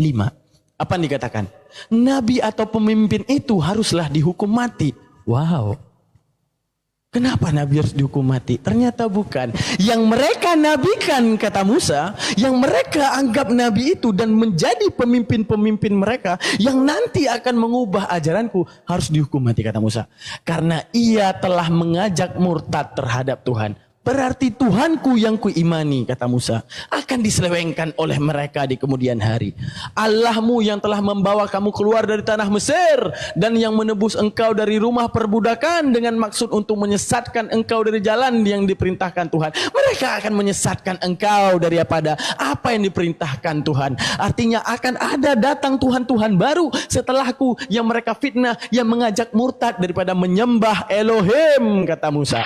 Apa yang dikatakan? Nabi atau pemimpin itu haruslah dihukum mati. Wow. Kenapa Nabi harus dihukum mati? Ternyata bukan. Yang mereka nabikan, kata Musa, yang mereka anggap Nabi itu dan menjadi pemimpin-pemimpin mereka, yang nanti akan mengubah ajaranku, harus dihukum mati, kata Musa. Karena ia telah mengajak murtad terhadap Tuhan. Berarti Tuhanku yang kuimani, kata Musa, akan diselewengkan oleh mereka di kemudian hari. Allahmu yang telah membawa kamu keluar dari tanah Mesir dan yang menebus engkau dari rumah perbudakan dengan maksud untuk menyesatkan engkau dari jalan yang diperintahkan Tuhan. Mereka akan menyesatkan engkau daripada apa yang diperintahkan Tuhan. Artinya akan ada datang Tuhan-Tuhan baru setelahku yang mereka fitnah, yang mengajak murtad daripada menyembah Elohim, kata Musa.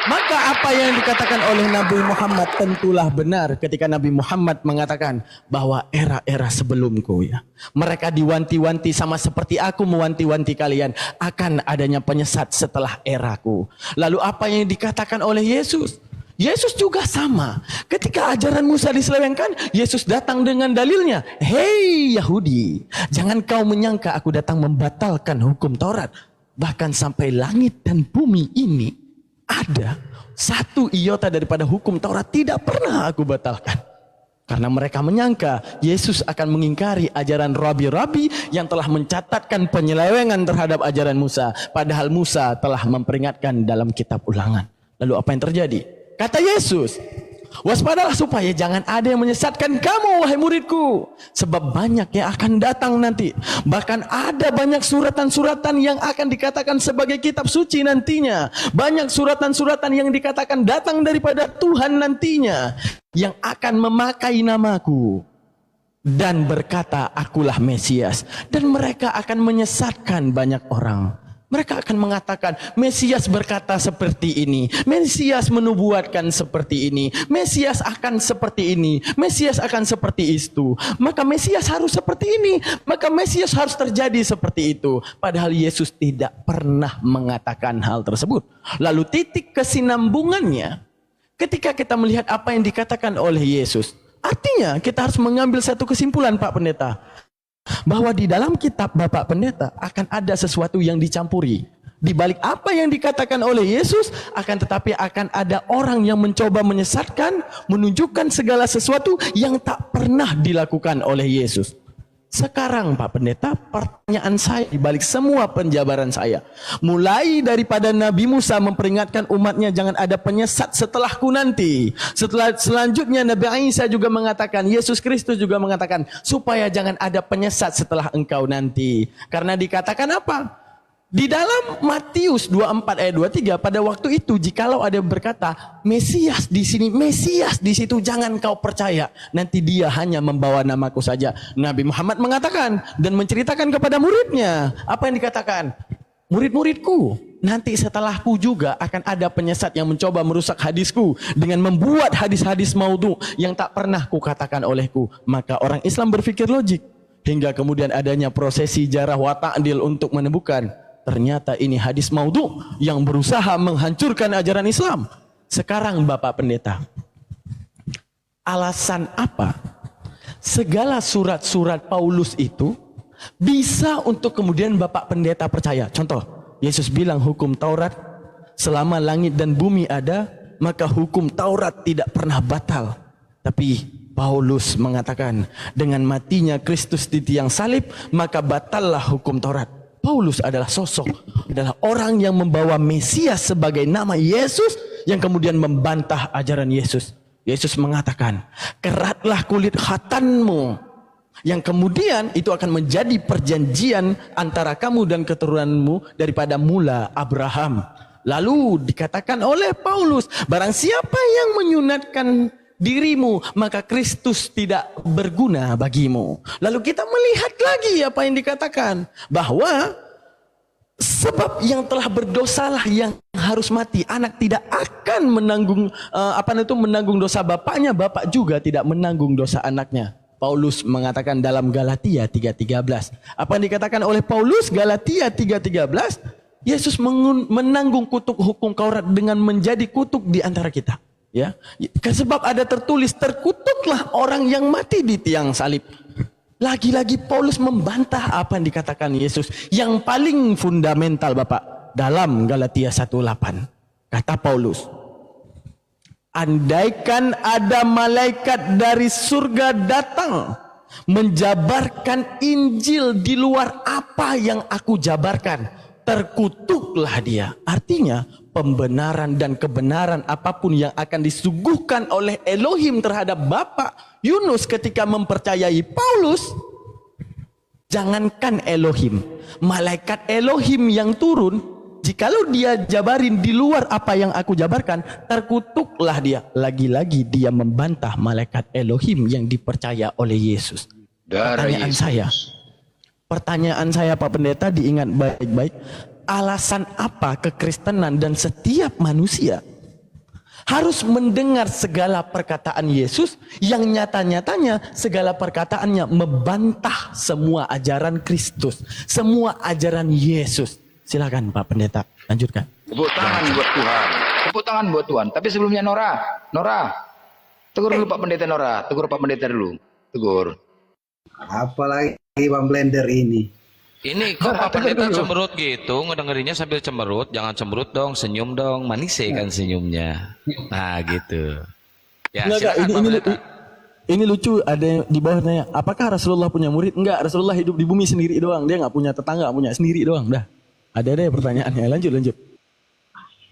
Maka apa yang dikatakan oleh Nabi Muhammad tentulah benar ketika Nabi Muhammad mengatakan bahwa era-era sebelumku, ya, mereka diwanti-wanti sama seperti aku mewanti-wanti kalian akan adanya penyesat setelah eraku. Lalu apa yang dikatakan oleh Yesus? Yesus juga sama. Ketika ajaran Musa diselewengkan, Yesus datang dengan dalilnya. Hei Yahudi, jangan kau menyangka aku datang membatalkan hukum Taurat. Bahkan sampai langit dan bumi ini ada satu iota daripada hukum Taurat tidak pernah aku batalkan. Karena mereka menyangka Yesus akan mengingkari ajaran rabi-rabi yang telah mencatatkan penyelewengan terhadap ajaran Musa. Padahal Musa telah memperingatkan dalam kitab Ulangan. Lalu apa yang terjadi? Kata Yesus, waspadalah supaya jangan ada yang menyesatkan kamu, wahai muridku. Sebab banyak yang akan datang nanti. Bahkan ada banyak suratan-suratan yang akan dikatakan sebagai kitab suci nantinya. Banyak suratan-suratan yang dikatakan datang daripada Tuhan nantinya. Yang akan memakai namaku. Dan berkata, akulah Mesias. Dan mereka akan menyesatkan banyak orang. Mereka akan mengatakan, Mesias berkata seperti ini, Mesias menubuatkan seperti ini, Mesias akan seperti ini, Mesias akan seperti itu, maka Mesias harus seperti ini, maka Mesias harus terjadi seperti itu. Padahal Yesus tidak pernah mengatakan hal tersebut. Lalu titik kesinambungannya, ketika kita melihat apa yang dikatakan oleh Yesus, artinya kita harus mengambil satu kesimpulan, Pak Pendeta, bahwa di dalam kitab Bapak Pendeta akan ada sesuatu yang dicampuri. Di balik apa yang dikatakan oleh Yesus, akan tetapi akan ada orang yang mencoba menyesatkan, menunjukkan segala sesuatu yang tak pernah dilakukan oleh Yesus. Sekarang Pak Pendeta, pertanyaan saya di balik semua penjabaran saya, mulai daripada Nabi Musa memperingatkan umatnya jangan ada penyesat setelahku nanti. Selanjutnya Nabi Isa juga mengatakan, Yesus Kristus juga mengatakan supaya jangan ada penyesat setelah engkau nanti. Karena dikatakan apa? Di dalam Matius 24 ayat 23, pada waktu itu jikalau ada yang berkata Mesias di sini, Mesias di situ, jangan kau percaya, nanti dia hanya membawa namaku saja. Nabi Muhammad mengatakan dan menceritakan kepada muridnya, apa yang dikatakan? Murid-muridku, nanti setelahku juga akan ada penyesat yang mencoba merusak hadisku dengan membuat hadis-hadis maudhu yang tak pernah kukatakan olehku. Maka orang Islam berpikir logik hingga kemudian adanya prosesi jarah wa ta'dil untuk menemukan ternyata ini hadis maudhu yang berusaha menghancurkan ajaran Islam. Sekarang Bapak Pendeta, alasan apa segala surat-surat Paulus itu bisa untuk kemudian Bapak Pendeta percaya? Contoh, Yesus bilang hukum Taurat, selama langit dan bumi ada, maka hukum Taurat tidak pernah batal. Tapi Paulus mengatakan dengan matinya Kristus di tiang salib, maka batallah hukum Taurat. Paulus adalah sosok, adalah orang yang membawa Mesias sebagai nama Yesus yang kemudian membantah ajaran Yesus. Yesus mengatakan, keratlah kulit khatanmu, yang kemudian itu akan menjadi perjanjian antara kamu dan keturunanmu daripada mula Abraham. Lalu dikatakan oleh Paulus, barang siapa yang menyunatkan dirimu, maka Kristus tidak berguna bagimu. Lalu kita melihat lagi apa yang dikatakan, bahwa sebab yang telah berdosalah yang harus mati. Anak tidak akan menanggung menanggung dosa bapaknya, bapak juga tidak menanggung dosa anaknya. Paulus mengatakan dalam Galatia 3:13. Apa yang dikatakan oleh Paulus Galatia 3:13? Yesus menanggung kutuk hukum Taurat dengan menjadi kutuk di antara kita. Ya, sebab ada tertulis, terkutuklah orang yang mati di tiang salib. Lagi-lagi Paulus membantah apa yang dikatakan Yesus. Yang paling fundamental Bapak, dalam Galatia 1:8. Kata Paulus, andaikan ada malaikat dari surga datang menjabarkan Injil di luar apa yang aku jabarkan, terkutuklah dia. Artinya pembenaran dan kebenaran apapun yang akan disuguhkan oleh Elohim terhadap Bapak Yunus ketika mempercayai Paulus, jangankan Elohim, malaikat Elohim yang turun, jikalau dia jabarin di luar apa yang aku jabarkan, terkutuklah dia. Lagi-lagi dia membantah malaikat Elohim yang dipercaya oleh Yesus. Pertanyaan saya Pak Pendeta, diingat baik-baik, alasan apa kekristenan dan setiap manusia harus mendengar segala perkataan Yesus yang nyata-nyatanya segala perkataannya membantah semua ajaran Kristus, semua ajaran Yesus? Silakan Pak Pendeta, lanjutkan. Tepuk tangan buat Tuhan. Tepuk tangan buat Tuhan. Tapi sebelumnya Nora, tegur dulu Pak Pendeta Nora, tegur Pak Pendeta dulu. Tegur. Apalagi Bang Blender ini. Ini kok Pak Pendeta cemberut gitu, ngedengerinnya sambil cemberut. Jangan cemberut dong, senyum dong, manis kan senyumnya. Nah gitu. Ya, Enggak, silakan Pak Pendeta. ini lucu, ada yang di bawah nanya, apakah Rasulullah punya murid? Enggak, Rasulullah hidup di bumi sendiri doang. Dia nggak punya tetangga, punya sendiri doang. Dah. Ada deh pertanyaannya. Lanjut.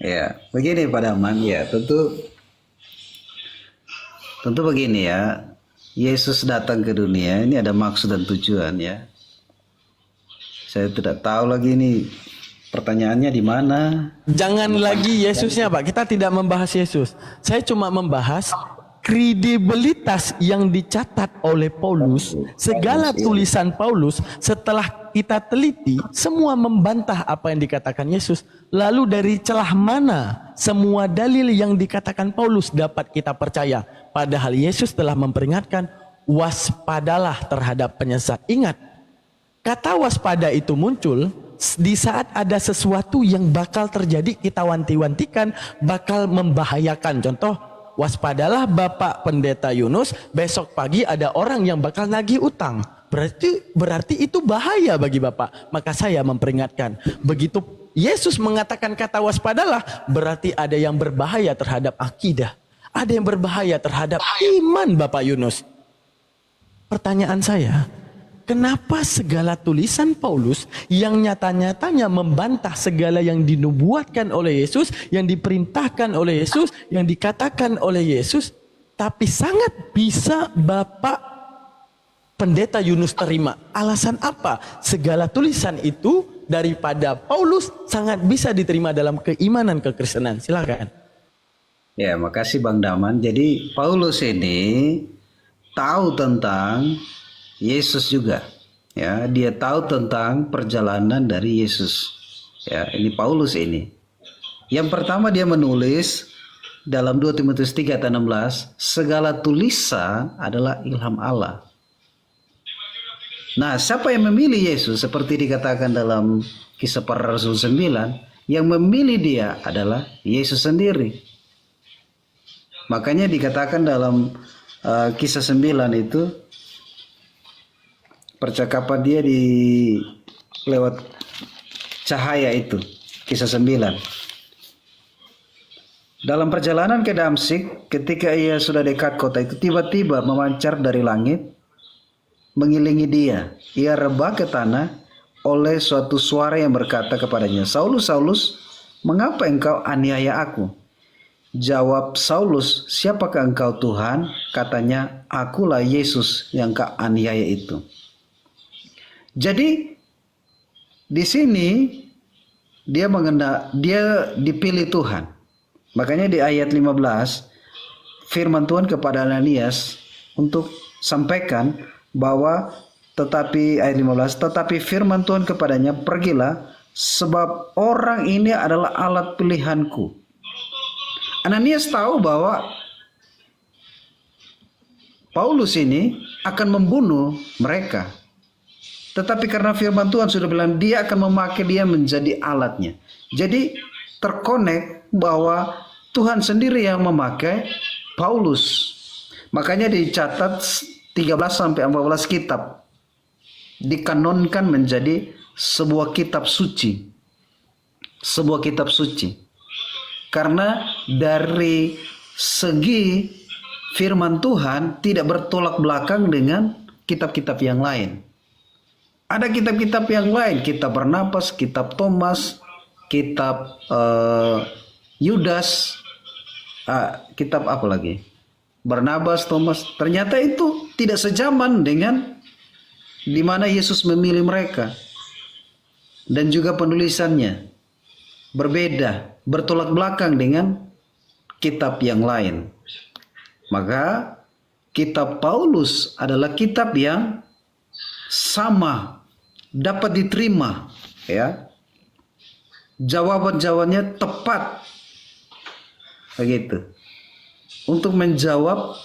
Ya, begini Pak Daman, ya tentu begini ya. Yesus datang ke dunia ini ada maksud dan tujuan ya. Saya tidak tahu lagi ini pertanyaannya di mana. Jangan lagi Yesusnya Pak, kita tidak membahas Yesus. Saya cuma membahas kredibilitas yang dicatat oleh Paulus. Segala tulisan Paulus setelah kita teliti semua membantah apa yang dikatakan Yesus. Lalu dari celah mana semua dalil yang dikatakan Paulus dapat kita percaya? Padahal Yesus telah memperingatkan, waspadalah terhadap penyesat. Ingat, kata waspada itu muncul di saat ada sesuatu yang bakal terjadi, kita wanti-wantikan, bakal membahayakan. Contoh, waspadalah Bapak Pendeta Yunus, besok pagi ada orang yang bakal nagih utang. Berarti itu bahaya bagi Bapak. Maka saya memperingatkan. Begitu Yesus mengatakan kata waspadalah, berarti ada yang berbahaya terhadap akidah. Ada yang berbahaya terhadap iman Bapak Yunus. Pertanyaan saya, kenapa segala tulisan Paulus yang nyata-nyatanya membantah segala yang dinubuatkan oleh Yesus, yang diperintahkan oleh Yesus, yang dikatakan oleh Yesus, tapi sangat bisa Bapak Pendeta Yunus terima? Alasan apa? Segala tulisan itu daripada Paulus sangat bisa diterima dalam keimanan kekristenan. Silakan. Ya, makasih Bang Daman. Jadi Paulus ini tahu tentang Yesus juga. Ya, dia tahu tentang perjalanan dari Yesus. Ya, ini Paulus ini. Yang pertama dia menulis dalam 2 Timotius 3 ayat 16, segala tulisan adalah ilham Allah. Nah, siapa yang memilih Yesus seperti dikatakan dalam Kisah Para Rasul 9, yang memilih dia adalah Yesus sendiri. Makanya dikatakan dalam Kisah 9 itu, percakapan dia di lewat cahaya itu, Kisah 9. Dalam perjalanan ke Damsyik, ketika ia sudah dekat kota itu, tiba-tiba memancar dari langit, mengiringi dia. Ia rebah ke tanah oleh suatu suara yang berkata kepadanya, Saulus, Saulus, mengapa engkau aniaya aku? Jawab Saulus, siapakah engkau Tuhan? Katanya, akulah Yesus yang kau aniaya itu. Jadi di sini dia dipilih Tuhan. Makanya di ayat 15 firman Tuhan kepada Ananias untuk sampaikan bahwa ayat 15, tetapi firman Tuhan kepadanya, pergilah sebab orang ini adalah alat pilihanku. Ananias tahu bahwa Paulus ini akan membunuh mereka. Tetapi karena firman Tuhan sudah bilang dia akan memakai dia menjadi alatnya. Jadi terkonek bahwa Tuhan sendiri yang memakai Paulus. Makanya dicatat 13-14 kitab. Dikanonkan menjadi sebuah kitab suci. Sebuah kitab suci. Karena dari segi firman Tuhan tidak bertolak belakang dengan kitab-kitab yang lain. Ada kitab-kitab yang lain, kitab Barnabas, kitab Thomas, kitab Yudas, kitab apa lagi? Barnabas, Thomas, ternyata itu tidak sejaman dengan di mana Yesus memilih mereka. Dan juga penulisannya berbeda, bertolak belakang dengan kitab yang lain. Maka kitab Paulus adalah kitab yang sama, dapat diterima, ya. Jawaban-jawabannya tepat. Begitu. Untuk menjawab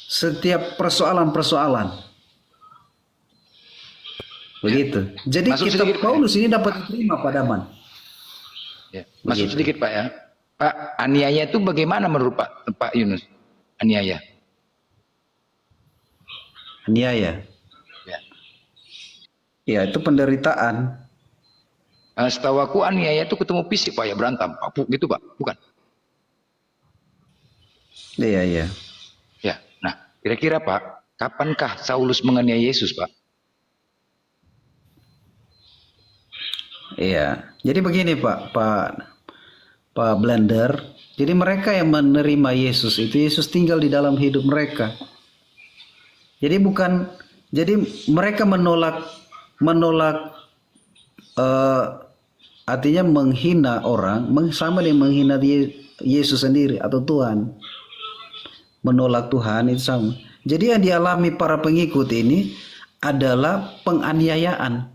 setiap persoalan-persoalan. Begitu. Jadi Masuk kitab sedikit, Paulus ini dapat diterima Pak Daman. Ya, masuk Begitu. sedikit Pak ya. Pak, aniaya itu bagaimana menurut Pak Yunus? Aniaya. Aniaya. Ya. Ya, itu penderitaan. Setahu aku aniaya itu ketemu fisik Pak ya, berantem. Pak, gitu Pak, bukan? Iya, iya. Ya. Nah, kira-kira Pak, kapankah Saulus menganiaya Yesus Pak? Iya. Jadi begini Pak Blender. Jadi mereka yang menerima Yesus itu Yesus tinggal di dalam hidup mereka. Jadi mereka menolak artinya menghina orang sama dengan menghina Yesus sendiri atau Tuhan. Menolak Tuhan itu sama. Jadi yang dialami para pengikut ini adalah penganiayaan.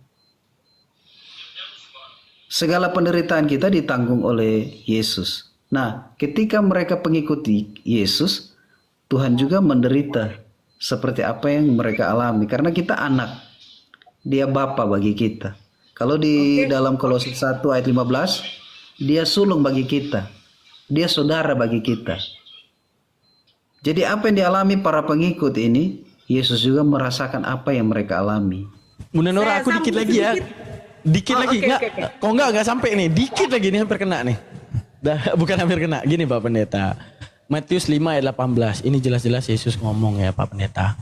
Segala penderitaan kita ditanggung oleh Yesus. Nah, ketika mereka pengikuti Yesus, Tuhan juga menderita seperti apa yang mereka alami. Karena kita anak, dia Bapa bagi kita. Kalau di dalam Kolose 1 ayat 15, dia sulung bagi kita. Dia saudara bagi kita. Jadi apa yang dialami para pengikut ini, Yesus juga merasakan apa yang mereka alami. Bunda Nora, aku dikit lagi ya. Dikit Oh, lagi, oke, enggak? oke, oke. Kok enggak sampai nih? Dikit lagi nih hampir kena nih. Bukan hampir kena. Gini Pak Pendeta. Matius 5 ayat 18. Ini jelas-jelas Yesus ngomong ya Pak Pendeta.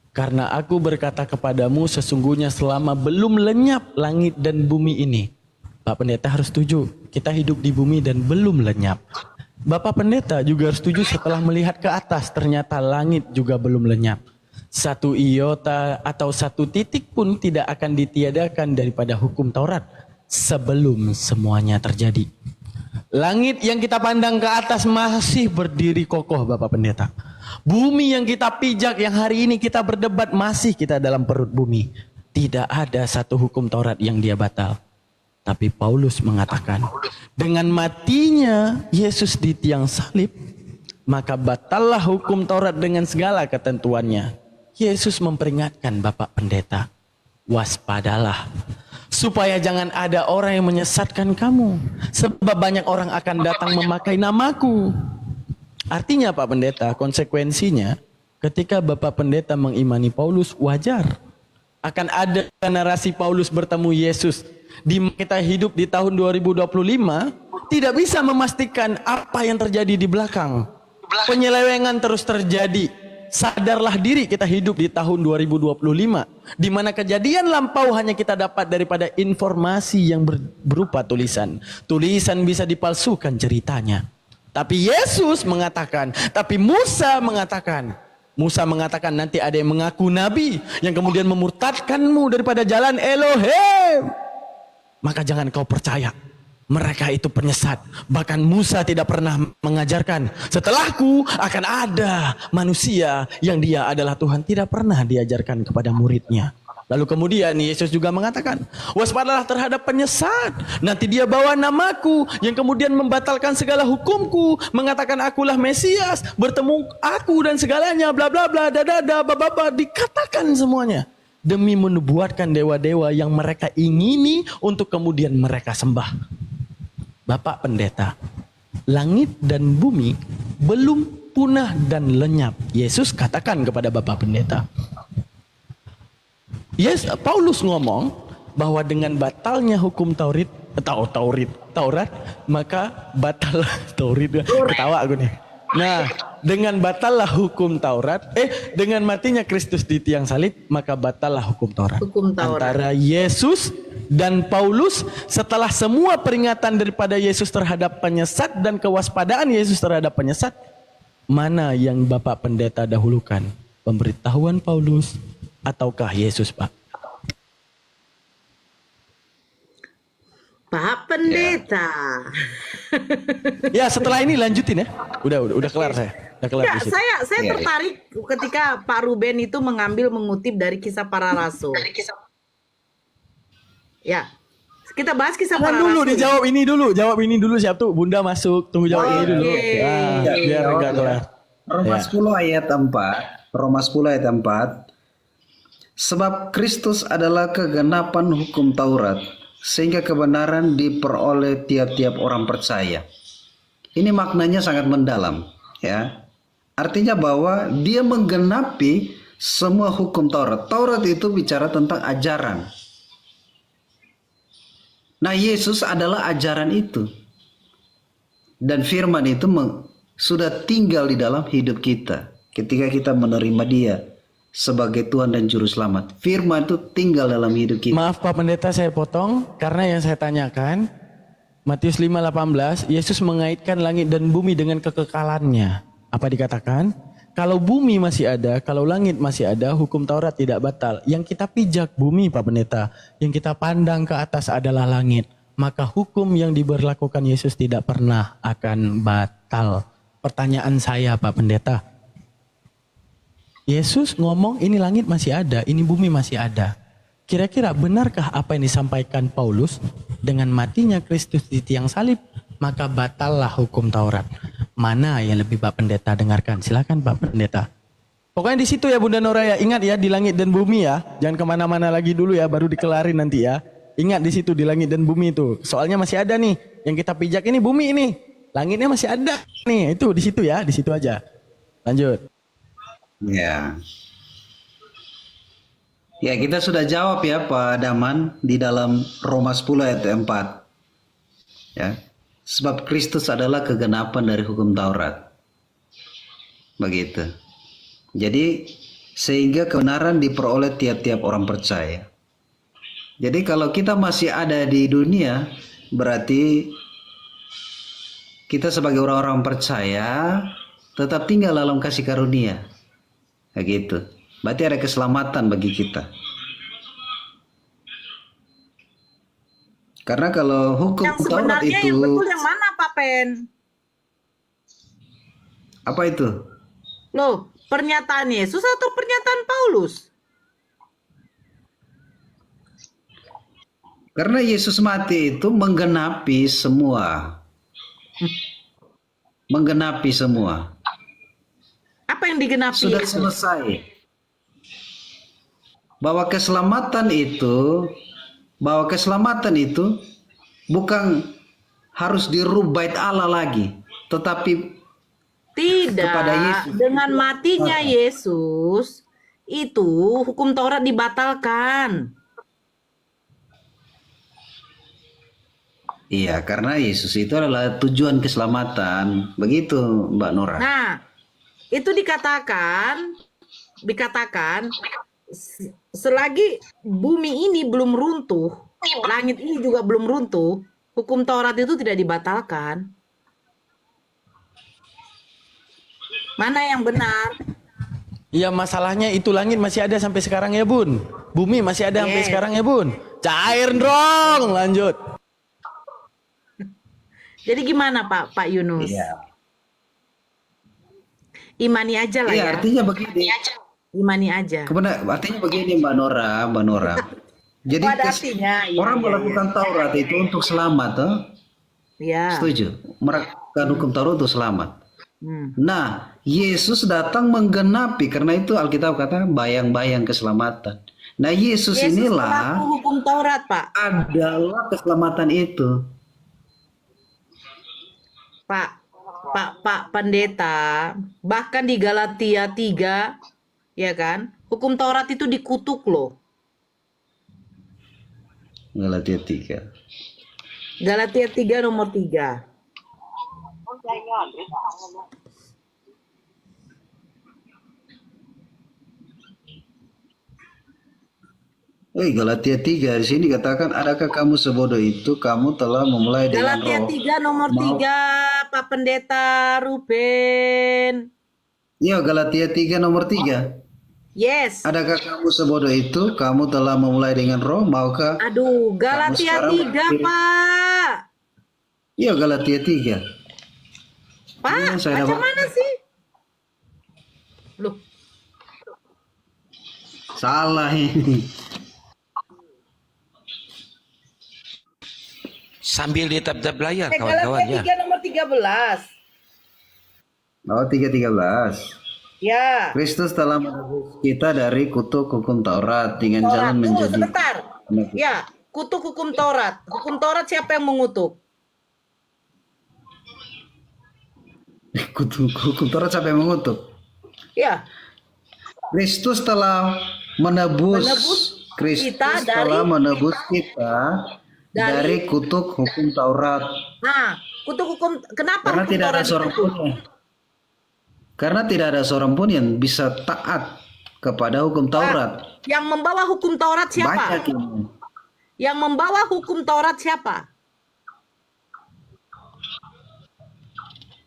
Karena aku berkata kepadamu sesungguhnya selama belum lenyap langit dan bumi ini. Pak Pendeta harus setuju. Kita hidup di bumi dan belum lenyap. Bapak Pendeta juga harus setuju setelah melihat ke atas ternyata langit juga belum lenyap. Satu iota atau satu titik pun tidak akan ditiadakan daripada hukum Taurat sebelum semuanya terjadi. Langit yang kita pandang ke atas masih berdiri kokoh Bapak Pendeta. Bumi yang kita pijak yang hari ini kita berdebat masih kita dalam perut bumi. Tidak ada satu hukum Taurat yang dia batal. Tapi Paulus mengatakan, dengan matinya Yesus di tiang salib, maka batallah hukum Taurat dengan segala ketentuannya. Yesus memperingatkan Bapak Pendeta, waspadalah, supaya jangan ada orang yang menyesatkan kamu, sebab banyak orang akan datang memakai namaku. Artinya Pak Pendeta, konsekuensinya ketika Bapak Pendeta mengimani Paulus, wajar akan ada narasi Paulus bertemu Yesus. Kita hidup di tahun 2025 tidak bisa memastikan apa yang terjadi di belakang. Penyelewengan terus terjadi. Sadarlah diri kita hidup di tahun 2025 di mana kejadian lampau hanya kita dapat daripada informasi yang berupa tulisan. Tulisan bisa dipalsukan ceritanya. Tapi Yesus mengatakan, tapi Musa mengatakan nanti ada yang mengaku nabi yang kemudian memurtadkanmu daripada jalan Elohim. Maka jangan kau percaya. Mereka itu penyesat. Bahkan Musa tidak pernah mengajarkan, setelahku akan ada manusia yang dia adalah Tuhan. Tidak pernah diajarkan kepada muridnya. Lalu kemudian Yesus juga mengatakan, waspadalah terhadap penyesat. Nanti dia bawa namaku yang kemudian membatalkan segala hukumku, mengatakan akulah Mesias, bertemu aku dan segalanya, bla bla bla, dadada, bababa, dikatakan semuanya. Demi menubuatkan dewa-dewa yang mereka ingini untuk kemudian mereka sembah. Bapak Pendeta, langit dan bumi belum punah dan lenyap. Yesus katakan kepada Bapak Pendeta. Paulus ngomong bahwa dengan batalnya hukum Taurat, maka batal Taurat. Ketawa aku nih. Nah, dengan batallah hukum Taurat, dengan matinya Kristus di tiang salib, maka batallah hukum Taurat. Hukum Taurat. Antara Yesus dan Paulus, setelah semua peringatan daripada Yesus terhadap penyesat dan kewaspadaan Yesus terhadap penyesat, mana yang Bapak Pendeta dahulukan? Pemberitahuan Paulus ataukah Yesus, Pak? Pak Pendeta. Ya, setelah ini lanjutin ya. Udah kelar saya. Udah kelar Ya, di situ. saya tertarik ketika Pak Ruben itu mengutip dari Kisah Para Rasul. Ya, kita bahas Kisah Para Dulu Rasul. jawab ini dulu siap tuh. Bunda masuk, tunggu jawab ini dulu. Biar enggak kelar. Roma 10 ayat 4. Roma 10 ayat 4. Sebab Kristus adalah kegenapan hukum Taurat, sehingga kebenaran diperoleh tiap-tiap orang percaya. Ini maknanya sangat mendalam, ya. Artinya bahwa dia menggenapi semua hukum Taurat. Taurat itu bicara tentang ajaran. Nah, Yesus adalah ajaran itu. Dan firman itu sudah tinggal di dalam hidup kita. Ketika kita menerima dia sebagai Tuhan dan Juru Selamat. Firman itu tinggal dalam hidup kita. Maaf Pak Pendeta, saya potong karena yang saya tanyakan Matius 5:18, Yesus mengaitkan langit dan bumi dengan kekekalannya. Apa dikatakan? Kalau bumi masih ada, kalau langit masih ada, hukum Taurat tidak batal. Yang kita pijak bumi Pak Pendeta, yang kita pandang ke atas adalah langit. Maka hukum yang diberlakukan Yesus tidak pernah akan batal. Pertanyaan saya Pak Pendeta, Yesus ngomong ini langit masih ada, ini bumi masih ada. Kira-kira benarkah apa yang disampaikan Paulus? Dengan matinya Kristus di tiang salib, maka batallah hukum Taurat. Mana yang lebih Pak Pendeta dengarkan? Silakan Pak Pendeta. Pokoknya di situ ya Bunda Nora ya. Ingat ya, di langit dan bumi ya. Jangan kemana-mana lagi dulu ya, baru dikelarin nanti ya. Ingat di situ di langit dan bumi itu. Soalnya masih ada nih. Yang kita pijak ini bumi ini. Langitnya masih ada nih. Itu di situ ya, di situ aja. Lanjut. Ya. Ya, kita sudah jawab ya Pak Daman di dalam Roma 10 ayat 4. Ya. Sebab Kristus adalah kegenapan dari hukum Taurat. Begitu. Jadi sehingga kebenaran diperoleh tiap-tiap orang percaya. Jadi kalau kita masih ada di dunia, berarti kita sebagai orang-orang percaya tetap tinggal dalam kasih karunia. Begitu. Berarti ada keselamatan bagi kita. Karena kalau hukum Yang Taurat sebenarnya itu yang betul yang mana Pak Pen? apa itu? Loh, pernyataan Yesus atau pernyataan Paulus? Karena Yesus mati itu menggenapi semua. Menggenapi semua. Apa yang digenapi Sudah Yesus? selesai. Bahwa keselamatan itu bukan harus dirubah Allah lagi, tetapi Tidak, kepada Yesus. dengan matinya Yesus itu hukum Taurat dibatalkan. Iya, karena Yesus itu adalah tujuan keselamatan. Begitu, Mbak Nora. Nah, itu dikatakan selagi bumi ini belum runtuh, langit ini juga belum runtuh, hukum Taurat itu tidak dibatalkan. Mana yang benar? Iya, masalahnya itu langit masih ada sampai sekarang ya Bun. Bumi masih ada sampai Yes. sekarang ya Bun. Cair dong, lanjut. Jadi gimana Pak Yunus? Iya. Imani aja lah Iya, ya. artinya begini. Imani aja. Artinya begini, Mbak Nora. Jadi Oh, ada artinya. Iya, orang iya, melakukan Taurat itu untuk selamat, toh? iya. Setuju. Melakukan hukum Taurat untuk selamat. Hmm. Nah, Yesus datang menggenapi, karena itu Alkitab kata bayang-bayang keselamatan. Nah, Yesus Yesus inilah pelaku hukum Taurat, Pak. adalah keselamatan itu. Pak Pendeta, bahkan di Galatia 3, ya kan, hukum Taurat itu dikutuk loh. Galatia 3. Galatia 3 nomor 3. Galatia 3 di sini katakan, adakah kamu sebodoh itu, kamu telah memulai dengan Galatia roh. 3 nomor 3, Pak Pendeta Ruben. Iya, Galatia 3 nomor 3. Yes. Adakah kamu sebodoh itu, kamu telah memulai dengan roh, maukah Aduh, Galatia sekarang 3, berakhir? Pak. Iya, Galatia 3. Pak, Iya, saya macam dapat. mana sih? Loh, Salah ini. Sambil di tab-tab layar kawan-kawan Galatia ya. 3 nomor 13. Oh, 3:13. Ya. Kristus telah menebus kita dari kutuk hukum Taurat dengan Taurat. jalan Tunggu menjadi sebentar. Ya, kutuk hukum Taurat. Hukum Taurat siapa yang mengutuk? kutuk hukum Taurat, siapa yang mengutuk? Ya, Kristus telah menebus, Menebus Kristus kita telah dari- menebus kita dari kutuk hukum Taurat. nah, kutuk hukum, kenapa Karena hukum tidak ada Taurat seorang dikutuk? pun karena tidak ada seorang pun yang bisa taat kepada hukum Taurat. Yang membawa hukum Taurat siapa? Banyak ini. Yang membawa hukum Taurat siapa?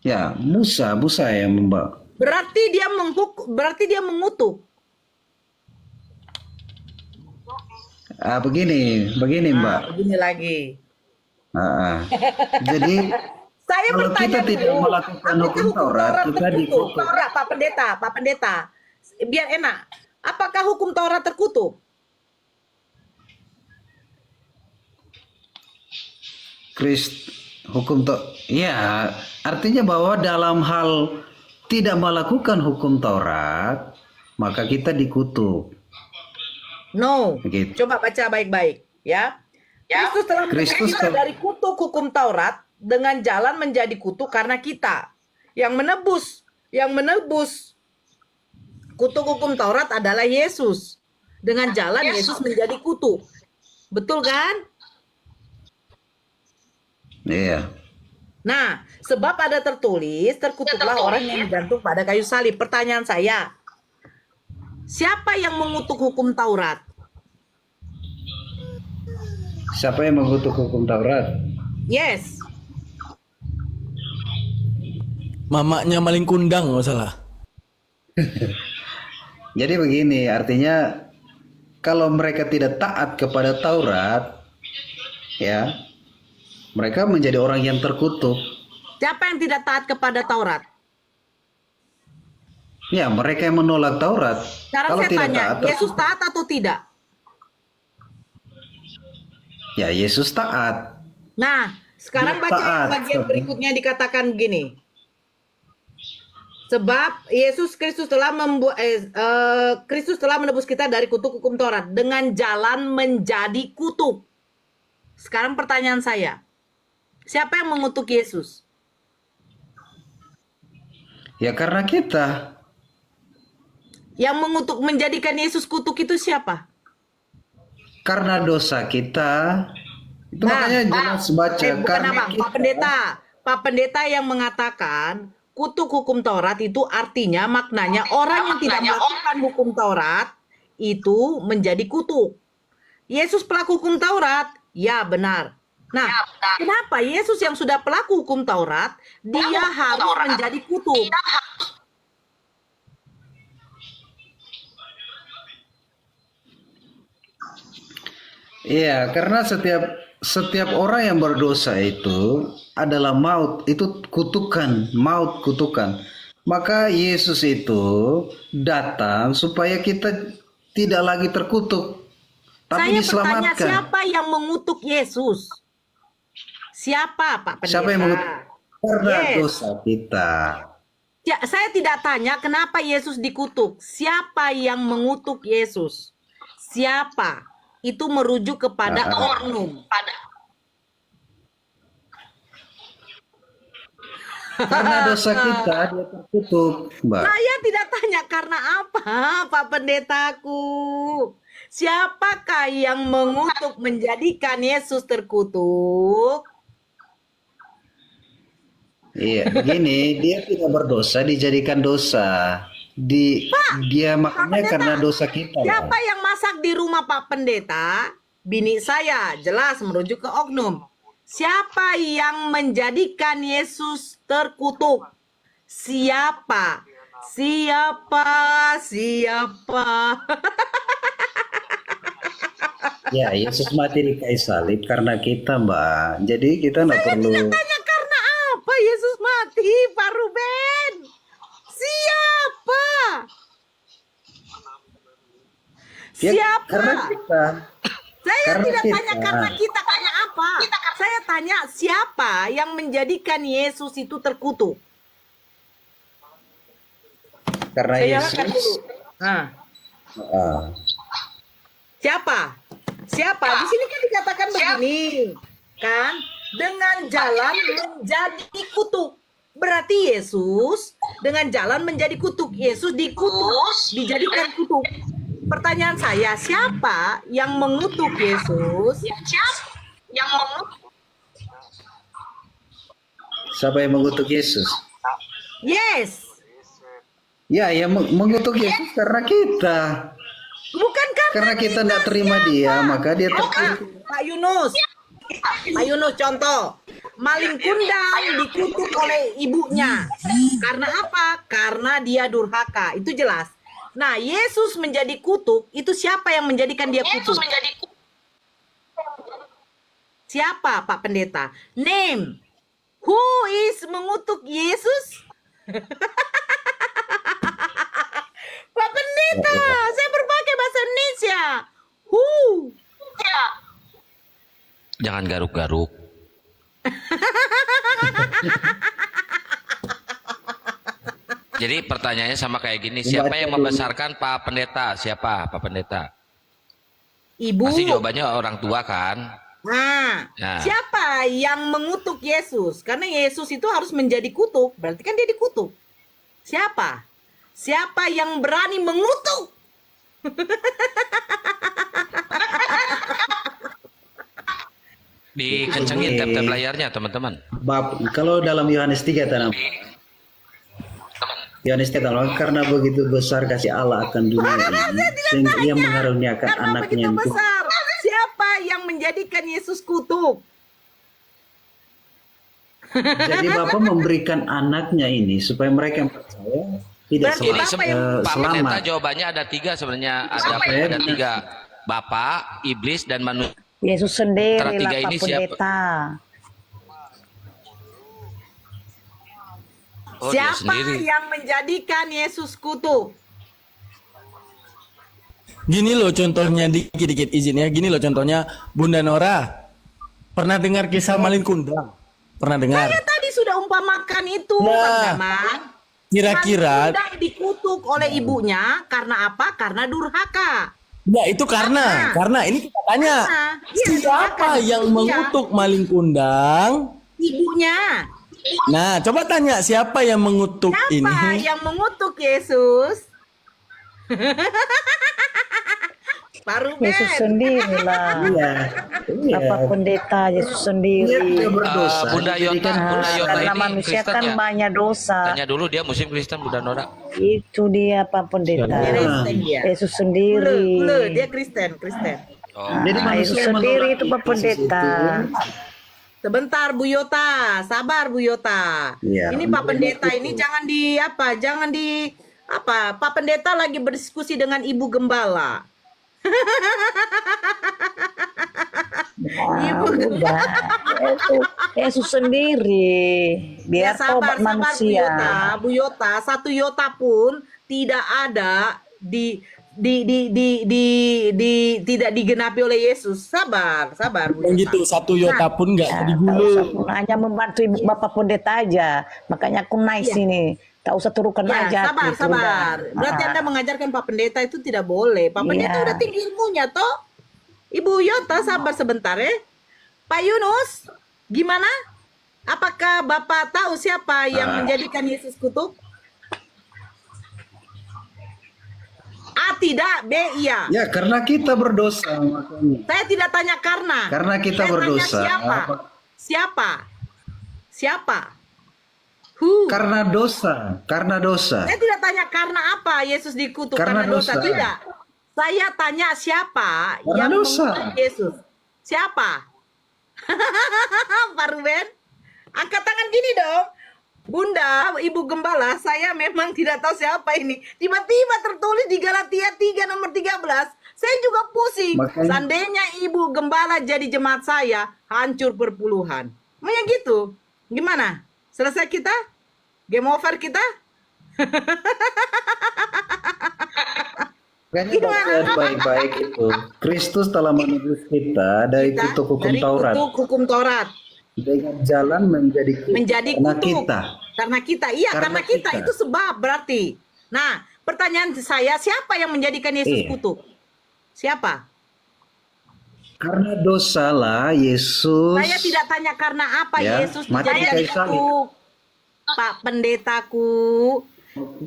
Ya, Musa yang membawa. Berarti dia mengutuk. Begini Mbak. Begini lagi. Jadi Saya kalau bertanya kita tidak dulu, melakukan apakah hukum Taurat, kita terkutuk? dikutuk. Taurat, Pak Pendeta, biar enak. Apakah hukum Taurat terkutuk? Ya, artinya bahwa dalam hal tidak melakukan hukum Taurat, maka kita dikutuk. No. Begitu. Coba baca baik-baik, ya. Kristus telah menebus Kristus kita telah- dari kutuk hukum Taurat dengan jalan menjadi kutuk karena kita. Yang menebus kutuk hukum Taurat adalah Yesus. Dengan jalan Yesus menjadi kutuk. Betul kan? Iya. Nah, sebab ada tertulis, terkutuklah orang yang digantung pada kayu salib. Pertanyaan saya, siapa yang mengutuk hukum Taurat? Siapa yang mengutuk hukum Taurat? Yes. Mamanya maling kundang nggak salah. Jadi begini, artinya kalau mereka tidak taat kepada Taurat, ya, mereka menjadi orang yang terkutuk. Siapa yang tidak taat kepada Taurat? Ya, mereka yang menolak Taurat. Sekarang Kalau saya tidak tanya, taat, Yesus taat atau tidak? ya Yesus taat. Nah, sekarang Dia baca taat. bagian berikutnya dikatakan gini. Sebab Yesus Kristus telah Kristus telah menebus kita dari kutuk hukum Taurat dengan jalan menjadi kutuk. Sekarang pertanyaan saya, siapa yang mengutuk Yesus? Ya karena kita. Yang mengutuk menjadikan Yesus kutuk itu siapa? Karena dosa kita. Itu makanya jelas baca. bukan Karena abang, kita. Pak Pendeta yang mengatakan kutuk hukum Taurat itu artinya maknanya orang yang tidak melakukan hukum Taurat itu menjadi kutuk. Yesus pelaku hukum Taurat, ya benar. Nah, kenapa Yesus yang sudah pelaku hukum Taurat dia harus menjadi kutuk? Iya, karena setiap orang yang berdosa itu adalah maut, itu kutukan, maut kutukan. Maka Yesus itu datang supaya kita tidak lagi terkutuk, tapi Saya bertanya, diselamatkan. siapa yang mengutuk Yesus? Siapa, Pak Pendeta? Siapa yang mengutuk? Karena Yes. dosa kita. Ya, saya tidak tanya kenapa Yesus dikutuk. Siapa yang mengutuk Yesus? Siapa? Itu merujuk kepada oknum. Karena dosa kita dia terkutuk, Mbak. Saya tidak tanya karena apa, Pak Pendetaku. Siapakah yang mengutuk menjadikan Yesus terkutuk? Iya, begini, dia tidak berdosa dijadikan dosa. dia makannya Pendeta, karena dosa kita. siapa Lah. yang masak di rumah Pak Pendeta? Bini saya, jelas merujuk ke oknum. Siapa yang menjadikan Yesus terkutuk? Siapa? Siapa? Siapa? Ya, Yesus mati di kayu salib karena kita, Mbak. Jadi kita nggak perlu. Tanya karena apa Yesus mati, Pak Ruben? Siapa? Ya, Siapa? karena kita. Saya Karena tidak kita. tanya karena kita, tanya apa? Saya tanya siapa yang menjadikan Yesus itu terkutuk? Karena Saya Yesus. nyalakan dulu. Nah, Ah, siapa? Siapa? Di sini kan dikatakan begini, kan? Dengan jalan menjadi kutuk. Berarti Yesus dengan jalan menjadi kutuk. Yesus dikutuk, dijadikan kutuk. Pertanyaan saya, siapa yang mengutuk Yesus? siapa yang mengutuk Yesus? Yes. Ya, yang mengutuk Yesus karena kita. Bukan Karena kita tidak terima dia, maka dia terkutuk. Pak Yunus. Pak Yunus contoh. Maling kundang dikutuk oleh ibunya. Karena apa? Karena dia durhaka. Itu jelas. Nah, Yesus menjadi kutuk, itu siapa yang menjadikan dia kutuk? Siapa, Pak Pendeta? Name. Who is mengutuk Yesus? Pak Pendeta, saya berpakai bahasa Indonesia. Who? Jangan garuk-garuk. Jadi pertanyaannya sama kayak gini, siapa yang membesarkan Pak Pendeta? Siapa Pak Pendeta? Ibu. Pasti jawabannya orang tua kan? Nah, Nah. siapa yang mengutuk Yesus? Karena Yesus itu harus menjadi kutuk, berarti kan dia dikutuk. Siapa? Siapa yang berani mengutuk? Dikencengin tab-tab layarnya teman-teman. Kalau dalam Yohanes 3 tanam. Yohanes 3 tanam, karena begitu besar kasih Allah akan dunia ini, sehingga ia mengaruniakan Karena anaknya begitu untuk besar. Siapa yang menjadikan Yesus kutuk? jadi Bapak memberikan anaknya ini supaya mereka yang percaya tidak Berarti Ini Bapak yang Pak Pendeta selamat. jawabannya ada tiga sebenarnya. Ada tiga. Bapak, iblis, dan manusia. Yesus sendiri Antara lah tiga Pak ini siapa? Pendeta. Oh, dia Siapa sendiri. yang menjadikan Yesus kutuk? Gini loh contohnya, dikit-dikit izin ya. Gini loh contohnya, Bunda Nora. Pernah dengar kisah Malin Kundang? Pernah dengar? Saya tadi sudah umpamakan itu, Nah, Bang Daman. Kira-kira, Malin kundang dikutuk oleh ibunya karena apa? Karena durhaka. ya itu karena ini kita tanya, Iya, siapa durhaka. yang Iya. mengutuk Malin Kundang? Ibunya. Nah, coba tanya siapa yang mengutuk Siapa ini? yang mengutuk Yesus? Pak Ruben. Yesus sendiri lah. Iya. Iya. Pak Pendeta Yesus Dia sendiri. tidak berdosa. Bunda Yota, dijadikan Bunda Yota Karena ini manusia Kristen kan ya? banyak dosa. Tanya dulu dia Muslim Kristen Bunda Nora. Itu dia Pak Pendeta. Kristen dia. Yesus sendiri. Dia Kristen. Oh. Jadi Ah, manusia Yesus yang sendiri menolak itu Pak Yesus Pendeta. Sebentar Bu Yota, sabar Bu Yota. Iya. Ini Pak Pendeta ini jangan di Pak Pendeta lagi berdiskusi dengan Ibu Gembala. Ah, udah. Yesus sendiri. Ya Biar sabar tobat manusia. Bu Yota, satu Yota pun tidak ada tidak digenapi oleh Yesus. Sabar Bu Yang Yota. gitu, satu Yota pun nggak Tak digulu. usah pun, hanya membantu ibu bapak pendeta aja. Makanya aku naik sini. Tak usah turunkan Ya, aja. sabar, gitu, sabar. udah. Berarti Ah. Anda mengajarkan Pak Pendeta itu tidak boleh. Pak Pendeta Iya. udah tinggi ilmunya, toh. Ibu Yota, sabar sebentar ya. Pak Yunus, gimana? Apakah Bapak tahu siapa yang menjadikan Yesus kutuk? A tidak, B iya. Ya, karena kita berdosa makanya. Saya tidak tanya karena. Karena kita Saya tanya berdosa. Siapa? Apa? Siapa? Siapa? Karena dosa, karena dosa. Saya tidak tanya karena apa Yesus dikutuk Karena karena dosa. dosa. Tidak. Saya tanya siapa Karena yang dosa. mengutuk Yesus. Siapa? Pak Ruben, angkat tangan gini dong. Bunda, Ibu Gembala, saya memang tidak tahu siapa ini. Tiba-tiba tertulis di Galatia 3 nomor 13. Saya juga pusing. Makanya- Seandainya Ibu Gembala jadi jemaat saya, hancur perpuluhan. Makanya gitu. Gimana? Selesai kita? Game over kita? Makanya baca baik-baik itu. Kristus telah menebus kita dari Kita kutuk hukum dari Taurat kutuk hukum Taurat. dengan jalan menjadi kutuk Menjadi karena kutuk. kita. Karena kita. Iya, Karena karena kita. kita. Itu sebab berarti. Nah, pertanyaan saya, siapa yang menjadikan Yesus Iya. kutuk? Siapa? Karena dosa lah Yesus. Saya tidak tanya karena apa Ya, Yesus mati di dijadikan kayu salib. kutuk. Pak Pendetaku,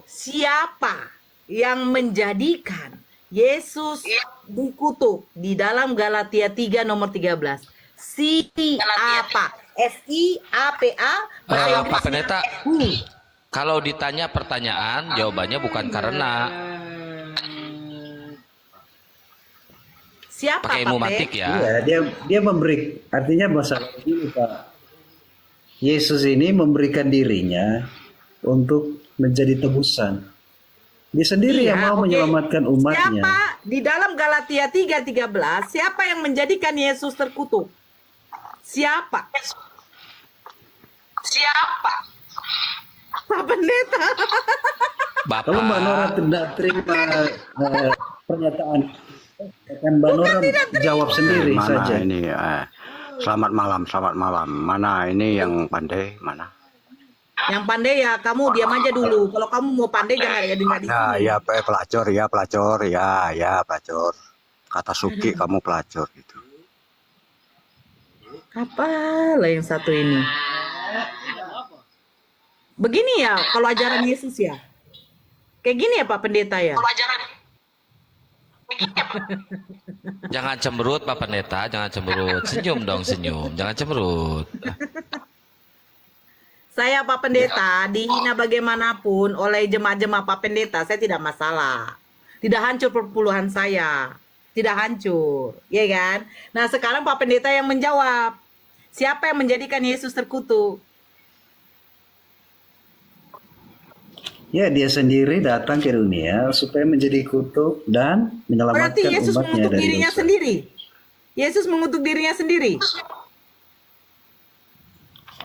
siapa yang menjadikan Yesus dikutuk di dalam Galatia 3 nomor 13? Siapa? S-I-A-P-A. Pak Pendeta, kalau ditanya pertanyaan, jawabannya bukan karena. Siapa Pakai Pak ilmumatik Pe? ya. Iya, dia memberi, artinya masalah ini Pak. Yesus ini memberikan dirinya untuk menjadi tebusan. Dia sendiri yang Iya, mau oke. menyelamatkan umatnya. Siapa di dalam Galatia 3:13, siapa yang menjadikan Yesus terkutuk? Siapa? Siapa? Pak Pendeta. Kalau Mbak Nora Bapak, tidak terima pernyataan, kan Mbak Nora jawab sendiri Mana saja. ini? Selamat malam, selamat malam. Mana ini yang pandai? Mana? Yang pandai ya kamu diam aja dulu. Kalau kamu mau pandai jangan ada dengar di Ya, sini. ya pelacur, ya pelacur, ya pelacur. Kata Suki kamu pelacur gitu. Apalah yang satu ini. Begini ya kalau ajaran Yesus ya. Kayak gini ya Pak Pendeta ya. jangan cemberut Pak Pendeta, jangan cemberut. Senyum dong, senyum. Jangan cemberut. Saya Pak Pendeta dihina bagaimanapun oleh jemaah-jemaah Pak Pendeta, saya tidak masalah. Tidak hancur perpuluhan saya. Tidak hancur, ya kan? Nah, sekarang Pak Pendeta yang menjawab. Siapa yang menjadikan Yesus terkutuk? Ya, dia sendiri datang ke dunia supaya menjadi kutuk dan menyelamatkan Berarti Yesus umatnya mengutuk dari dirinya dosa. sendiri. Yesus mengutuk dirinya sendiri.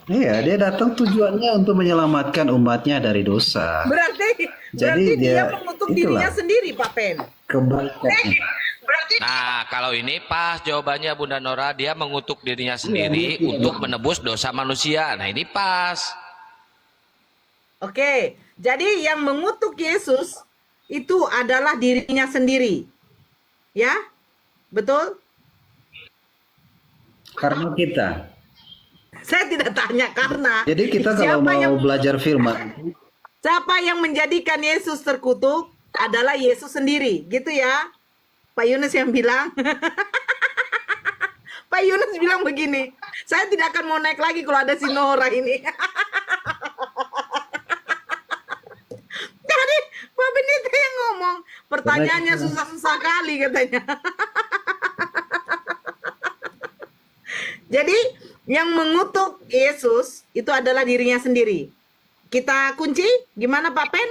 Iya, dia datang tujuannya untuk menyelamatkan umatnya dari dosa. Berarti Jadi dia dia- mengutuk itulah. dirinya sendiri, Pak Pen. Kebaikannya. Nah, kalau ini pas jawabannya Bunda Nora, dia mengutuk dirinya sendiri untuk menebus dosa manusia. Nah, ini pas. Oke, jadi yang mengutuk Yesus itu adalah dirinya sendiri. Ya? Betul? Karena kita. Saya tidak tanya karena. Jadi kita kalau Siapa mau yang- belajar firman, Siapa yang menjadikan Yesus terkutuk adalah Yesus sendiri, gitu ya. Pak Yunus yang bilang. Pak Yunus bilang begini, saya tidak akan mau naik lagi kalau ada si Nora ini. Jadi Pak Pendeta yang ngomong, pertanyaannya susah-susah kali katanya. Jadi yang mengutuk Yesus itu adalah dirinya sendiri. Kita kunci, gimana Pak Pen?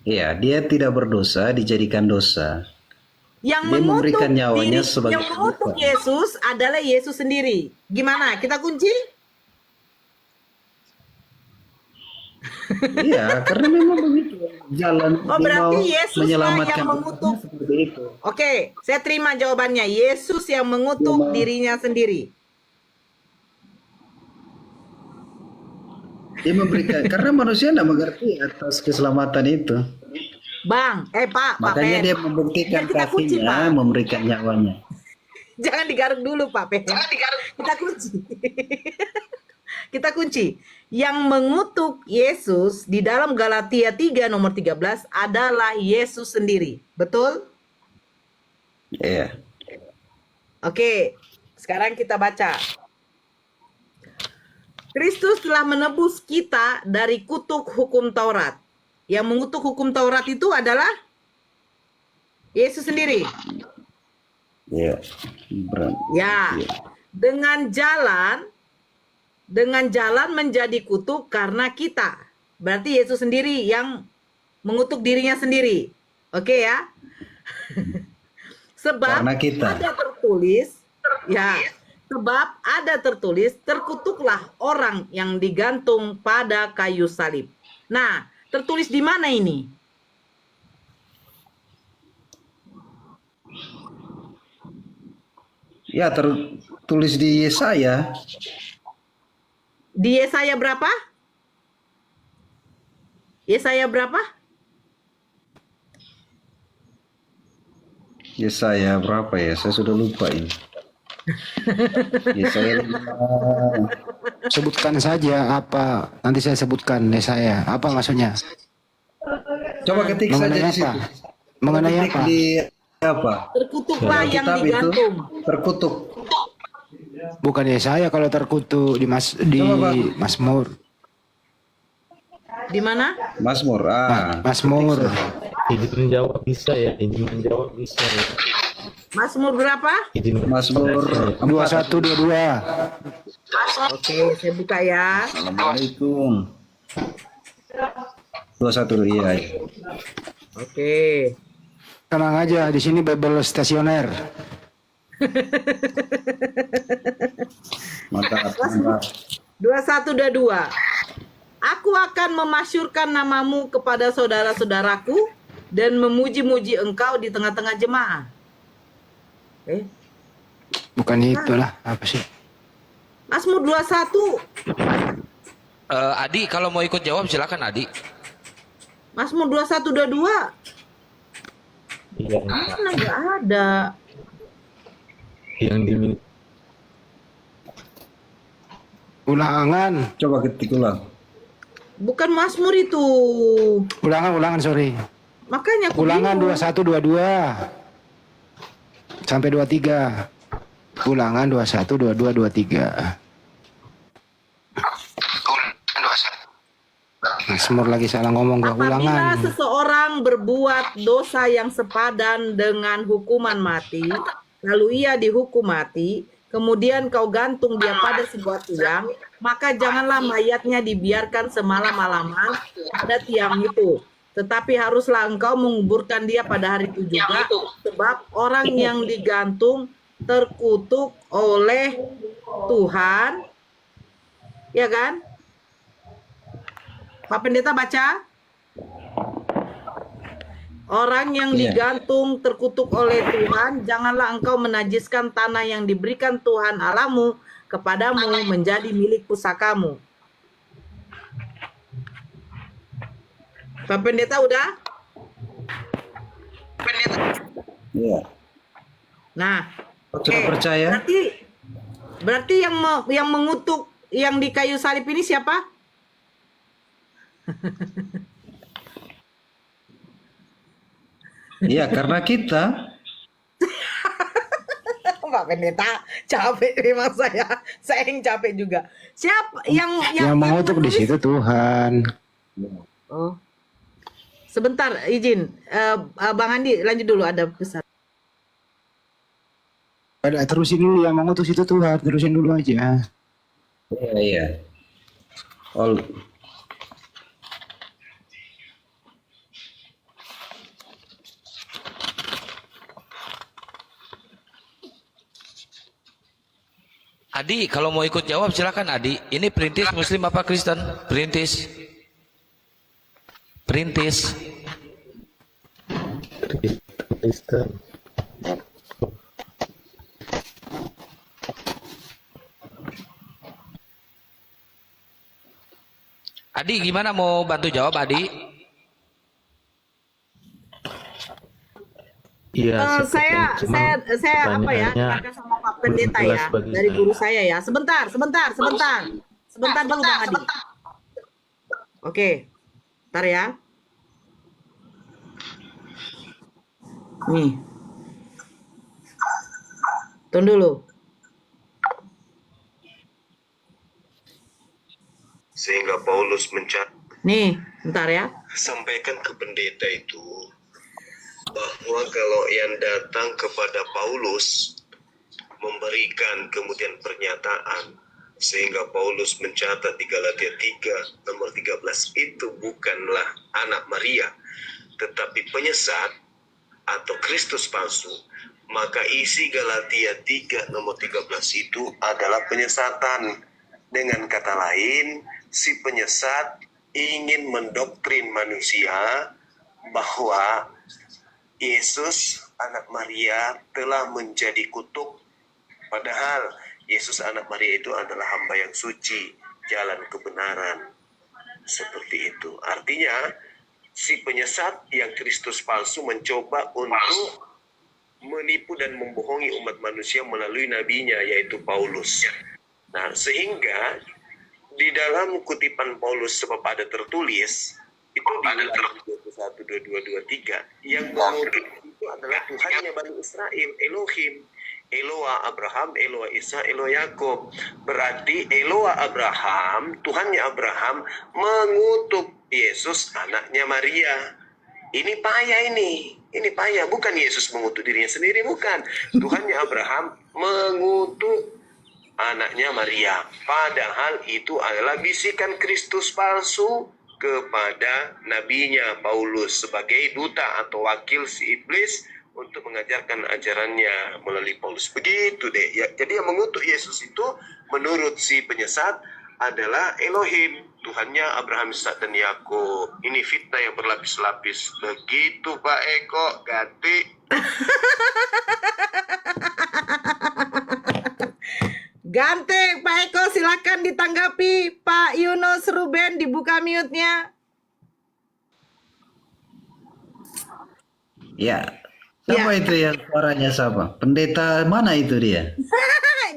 ya dia tidak berdosa dijadikan dosa. Yang Dia memberikan mengutuk nyawanya sebagai yang mengutuk tebusan. Yesus adalah Yesus sendiri. Gimana? Kita kunci? Iya, karena memang begitu jalan Oh, dia berarti mau Yesus lah menyelamatkan yang umatnya mengutuk. seperti itu. Oke, saya terima jawabannya. Yesus yang mengutuk Cuma- dirinya sendiri. Dia memberikan karena manusia tidak mengerti atas keselamatan itu. Bang, Pak Makanya Pen. dia membuktikan Biar kita kunci, kasihnya, Pak. memberikan nyawanya. Jangan digaruk dulu, Pak Pen. Kita kunci. Kita kunci. Yang mengutuk Yesus di dalam Galatia 3 nomor 13 adalah Yesus sendiri. Betul? Iya. Oke. Sekarang kita baca. Kristus telah menebus kita dari kutuk hukum Taurat. Yang mengutuk hukum Taurat itu adalah Yesus sendiri. Ya, berat. Ya, dengan jalan menjadi kutuk karena kita. Berarti Yesus sendiri yang mengutuk dirinya sendiri. Oke ya? Sebab Karena kita. ada tertulis, ya, sebab ada tertulis, terkutuklah orang yang digantung pada kayu salib. Nah, tertulis di mana ini? Ya, tertulis di Yesaya. Di Yesaya berapa? Yesaya berapa? Yesaya berapa ya? Saya sudah lupa ini. Yesaya Sebutkan saja apa. Nanti saya sebutkan Yesaya. Apa maksudnya? Coba ketik saja Mengenai di situ. apa? Mengenai Ketik apa? di apa? Terkutuklah yang Kitab itu digantung. terkutuk. Bukan Yesaya kalau terkutuk di Coba, Pak. Mazmur. Di mana? Mazmur. Mazmur. Izin menjawab bisa ya, izin menjawab bisa ya. Mazmur berapa? Izin Mazmur 2122. Oke, saya buka ya. Assalamualaikum. 21 iya. Oke. Tenang aja, di sini Bible stasioner. Mantap. 2122. Aku akan memasyurkan namamu kepada saudara-saudaraku dan memuji-muji engkau di tengah-tengah jemaah. Bukan itulah, apa sih? Mazmur 21. Adi, kalau mau ikut jawab silakan Adi. Mazmur 2122. Iya, Mana nggak ada. yang dimiliki. Ulangan. Coba ketik ulang. Bukan Mazmur itu. Ulangan, sorry. Makanya aku Ulangan bingung. 2122 sampai 23. Ulangan 21 22 23. Mazmur lagi salah ngomong gua. Apabila Ulangan. seseorang berbuat dosa yang sepadan dengan hukuman mati, lalu ia dihukum mati, kemudian kau gantung dia pada sebuah tiang, maka janganlah mayatnya dibiarkan semalam-malaman pada tiang itu. Tetapi haruslah engkau menguburkan dia pada hari itu juga, sebab orang yang digantung terkutuk oleh Tuhan. Ya kan? Pak Pendeta baca. Orang yang digantung terkutuk oleh Tuhan, janganlah engkau menajiskan tanah yang diberikan Tuhan Allahmu kepadamu menjadi milik pusakamu. Pak Pendeta udah? Iya. Nah, Sudah percaya? Berarti yang mengutuk yang di kayu salib ini siapa? Iya, karena kita. Pak Pendeta, capek memang saya. Saya yang capek juga. Siapa Yang mengutuk di situ Tuhan. Oh. Sebentar, izin. Bang Andi, lanjut dulu, ada pesan. Terusin dulu, yang mengutuk itu Tuhan. Terusin dulu aja. Iya. All. Adi, kalau mau ikut jawab silakan Adi. Ini perintis Muslim apa Kristen? Perintis. Perintis. Kristen. Adi, gimana mau bantu jawab Adi? Iya, Saya apa ya? Kata sama Pak Pendeta ya, dari guru saya ya. Sebentar dulu Bang Adi. Oke, ntar ya. Nih, tunggu dulu. sehingga Paulus Nih, bentar ya. sampaikan ke pendeta itu bahwa kalau yang datang kepada Paulus memberikan kemudian pernyataan sehingga Paulus mencatat di Galatia 3 nomor 13 itu bukanlah anak Maria tetapi penyesat atau Kristus palsu, maka isi Galatia 3 nomor 13 itu adalah penyesatan. Dengan kata lain, si penyesat ingin mendoktrin manusia bahwa Yesus anak Maria telah menjadi kutuk, padahal Yesus anak Maria itu adalah hamba yang suci, jalan kebenaran. Seperti itu. Artinya si penyesat yang Kristus palsu mencoba untuk menipu dan membohongi umat manusia melalui nabinya yaitu Paulus. Nah, sehingga di dalam kutipan Paulus sebab ada tertulis itu di 21, 22, 23 yang mengutip itu adalah Tuhannya Bani Israel, Elohim. Eloa Abraham, Eloa Isa, Eloa Yakub. Berarti Eloa Abraham, Tuhannya Abraham mengutuk Yesus anaknya Maria. Ini payah ini. Ini payah. Bukan Yesus mengutuk dirinya sendiri, bukan. Tuhannya Abraham mengutuk anaknya Maria. Padahal itu adalah bisikan Kristus palsu kepada nabinya Paulus sebagai duta atau wakil si iblis untuk mengajarkan ajarannya melalui Paulus. Begitu deh. Ya, jadi yang mengutuk Yesus itu menurut si penyesat adalah Elohim, Tuhannya Abraham, Ishak dan Yakub. Ini fitnah yang berlapis-lapis. Begitu Pak Eko, ganti. Ganti Pak Eko, silakan ditanggapi. Pak Yunus Ruben, dibuka mute-nya. Ya. Siapa itu yang suaranya siapa? Pendeta mana itu dia?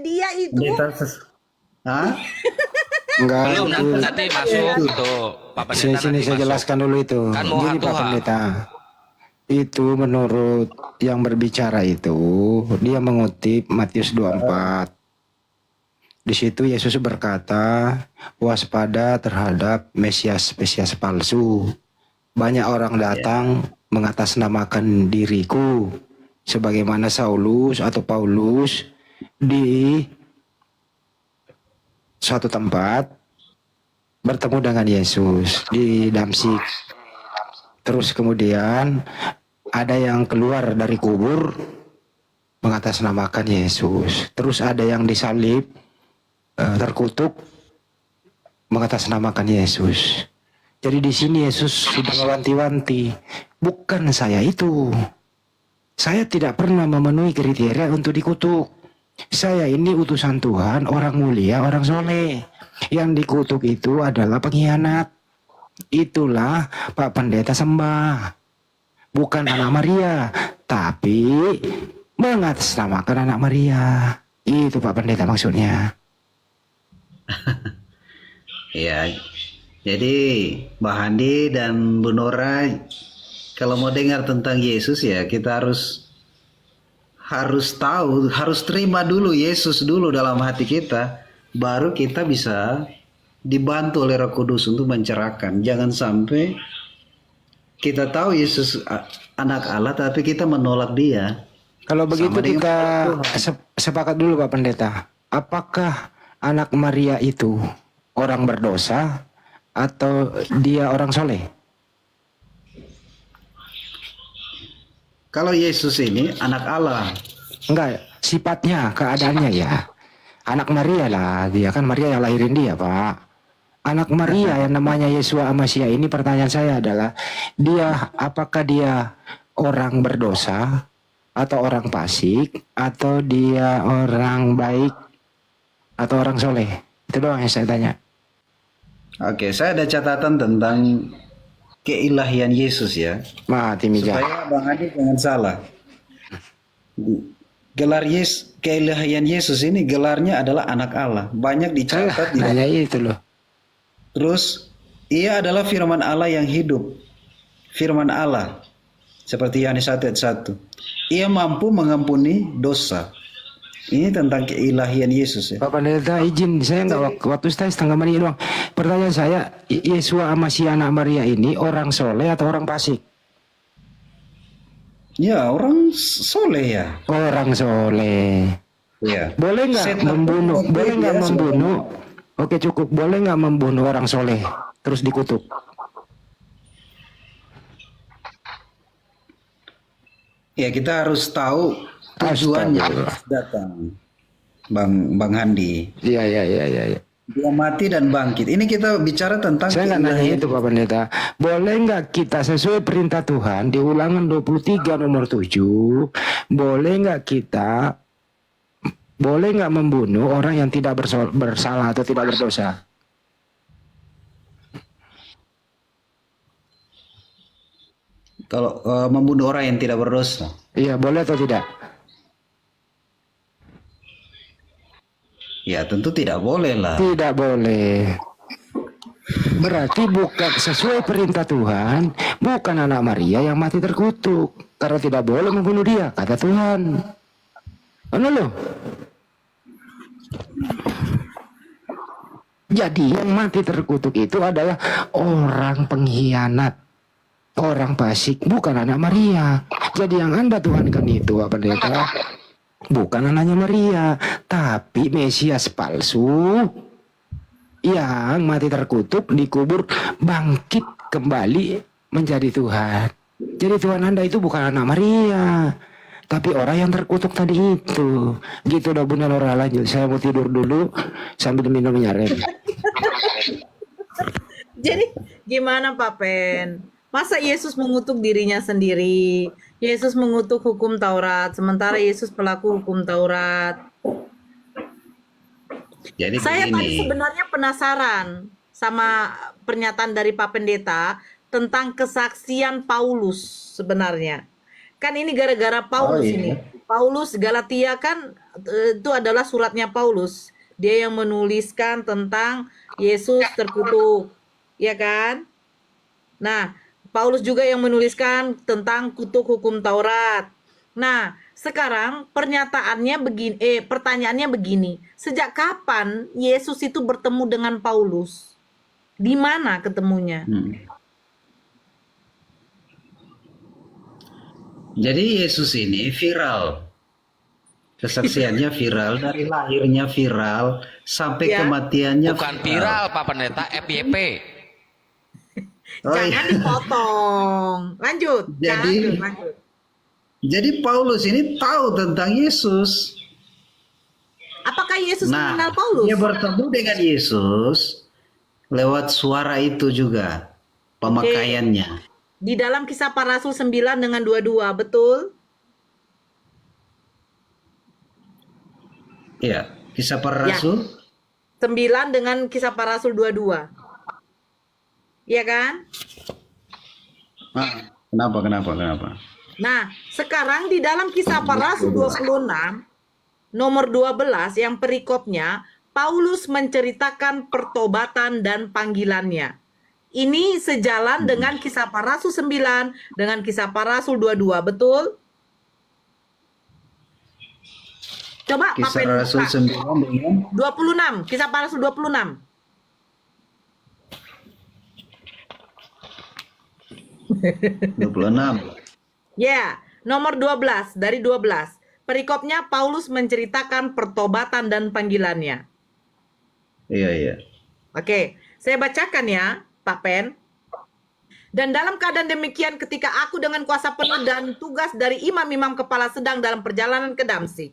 Dia itu. Pendeta Hah? Enggak, Belum, itu. nanti masuk tuh Pak Pendeta. Sini nanti saya masuk. jelaskan dulu itu. Kan mau Gini Pak hatu-ha. Pendeta. Itu menurut yang berbicara itu, dia mengutip Matius 24. Di situ Yesus berkata, waspada terhadap Mesias palsu. Banyak orang datang mengatasnamakan diriku, sebagaimana Saulus atau Paulus di suatu tempat bertemu dengan Yesus di Damsik. Terus kemudian ada yang keluar dari kubur mengatasnamakan Yesus. Terus ada yang disalib, terkutuk mengatasnamakan Yesus. Jadi di sini Yesus sudah mewanti-wanti, bukan saya itu. Saya tidak pernah memenuhi kriteria untuk dikutuk. Saya ini utusan Tuhan, orang mulia, orang soleh. Yang dikutuk itu adalah pengkhianat. Itulah Pak Pendeta sembah. Bukan anak Maria, tapi mengatasnamakan anak Maria. Itu Pak Pendeta maksudnya. Ya. Jadi Mbak Handi dan Bu Nora, kalau mau dengar tentang Yesus ya kita harus tahu, harus terima dulu Yesus dulu dalam hati kita, baru kita bisa dibantu oleh Roh Kudus untuk mencerahkan. Jangan sampai kita tahu Yesus anak Allah tapi kita menolak dia. Kalau begitu Sama dengan kita Tuhan. sepakat dulu Pak Pendeta. Apakah anak Maria itu orang berdosa atau dia orang soleh? Kalau Yesus ini anak Allah. Enggak, sifatnya, keadaannya ya. Anak Maria lah, dia kan Maria yang lahirin dia Pak. Anak Maria yang namanya Yesua Amasya ini, pertanyaan saya adalah, apakah dia orang berdosa atau orang fasik atau dia orang baik atau orang soleh? Itu doang yang saya tanya. Oke, saya ada catatan tentang keilahian Yesus ya. Mati mija. Supaya Bang Adi jangan salah. Gelar keilahian Yesus ini gelarnya adalah anak Allah. Banyak dicatat di Nanya itu loh. Terus ia adalah firman Allah yang hidup. Firman Allah. Seperti Yohanes 1 ayat 1. Ia mampu mengampuni dosa. Ini tentang keilahian Yesus ya. Pak Pendeta izin, saya nggak waktu saya setengah menit doang. Pertanyaan saya, Yesua sama si anak Maria ini orang soleh atau orang fasik? Ya, orang soleh ya. Orang soleh. Ya. Boleh nggak Setan membunuh? itu Boleh nggak dia membunuh? Oke cukup. Boleh nggak membunuh orang soleh terus dikutuk? Ya, kita harus tahu tujuannya datang, Bang Handi. Iya. Dia mati dan bangkit. Ini kita bicara tentang Saya nggak nanya keilahian. itu Pak Pendeta. Boleh nggak kita sesuai perintah Tuhan di Ulangan 23 nomor 7, boleh nggak membunuh orang yang tidak bersalah atau tidak berdosa? Kalau membunuh orang yang tidak berdosa. Iya, boleh atau tidak? Ya, tentu tidak boleh lah. Tidak boleh. Berarti bukan sesuai perintah Tuhan, bukan anak Maria yang mati terkutuk karena tidak boleh membunuh dia, kata Tuhan. Mana lo? Jadi yang mati terkutuk itu adalah orang pengkhianat, orang fasik, bukan anak Maria. Jadi yang Anda tuhankan itu apa pendeta? Bukan anaknya Maria, tapi Mesias palsu yang mati terkutuk, dikubur, bangkit kembali menjadi Tuhan. Jadi Tuhan Anda itu bukan anak Maria, tapi orang yang terkutuk tadi itu. Gitu udah Bunda Laura, lanjut. Saya mau tidur dulu sambil minum rem. Jadi gimana Pak Pen? Masa Yesus mengutuk dirinya sendiri? Yesus mengutuk hukum Taurat, sementara Yesus pelaku hukum Taurat. Jadi Saya tadi begini. sebenarnya penasaran sama pernyataan dari Pak Pendeta tentang kesaksian Paulus sebenarnya. Kan ini gara-gara Paulus ini. Paulus Galatia kan itu adalah suratnya Paulus. Dia yang menuliskan tentang Yesus terkutuk, ya kan? Nah, Paulus juga yang menuliskan tentang kutuk hukum Taurat. Nah, sekarang pertanyaannya begini. Sejak kapan Yesus itu bertemu dengan Paulus? Di mana ketemunya? Jadi Yesus ini viral. Kesaksiannya viral, dari lahirnya viral sampai Ya. kematiannya Bukan viral Pak Pendeta, FYP. Oh, Jangan iya. dipotong. Lanjut. Jadi- lanjut. Jadi Paulus ini tahu tentang Yesus. Apakah Yesus Nah, mengenal Paulus? dia bertemu dengan Yesus lewat suara itu juga, pemakaiannya. Di dalam Kisah Para Rasul 9 dengan 22, betul? Iya, Kisah Para Ya. Rasul. 9 dengan Kisah Para Rasul 22. Iya kan? Ah, kenapa? Nah, sekarang di dalam Kisah Para Rasul 26 nomor 12 yang perikopnya, Paulus menceritakan pertobatan dan panggilannya. Ini sejalan dengan Kisah Para Rasul 9 dengan Kisah Para Rasul 22, betul? Coba Pak Kisah Pen Rasul buka. 9 dengan 26, Kisah Para Rasul 26. Ya, nomor 12 dari 12. Perikopnya Paulus menceritakan pertobatan dan panggilannya. Iya. Oke, saya bacakan ya, Pak Pen. Dan dalam keadaan demikian ketika aku dengan kuasa penuh dan tugas dari imam-imam kepala sedang dalam perjalanan ke Damsik.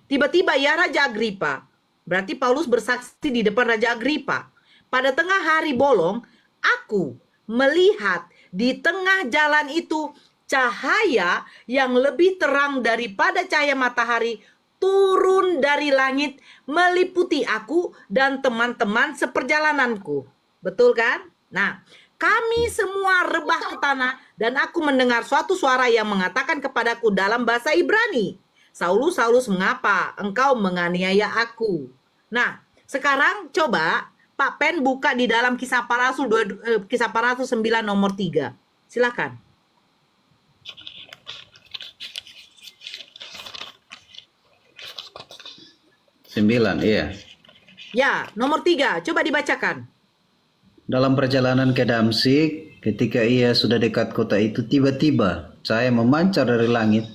Tiba-tiba ya Raja Agripa, berarti Paulus bersaksi di depan Raja Agripa. Pada tengah hari bolong, aku melihat di tengah jalan itu cahaya yang lebih terang daripada cahaya matahari turun dari langit meliputi aku dan teman-teman seperjalananku. Betul kan? Nah, kami semua rebah ke tanah dan aku mendengar suatu suara yang mengatakan kepadaku dalam bahasa Ibrani, Saulus, Saulus, mengapa engkau menganiaya aku? Nah, sekarang coba Pak Pen buka di dalam Kisah Para Rasul 9 nomor 3. Silakan. 9, iya. Ya, nomor 3, coba dibacakan. Dalam perjalanan ke Damsik, ketika ia sudah dekat kota itu, tiba-tiba cahaya memancar dari langit,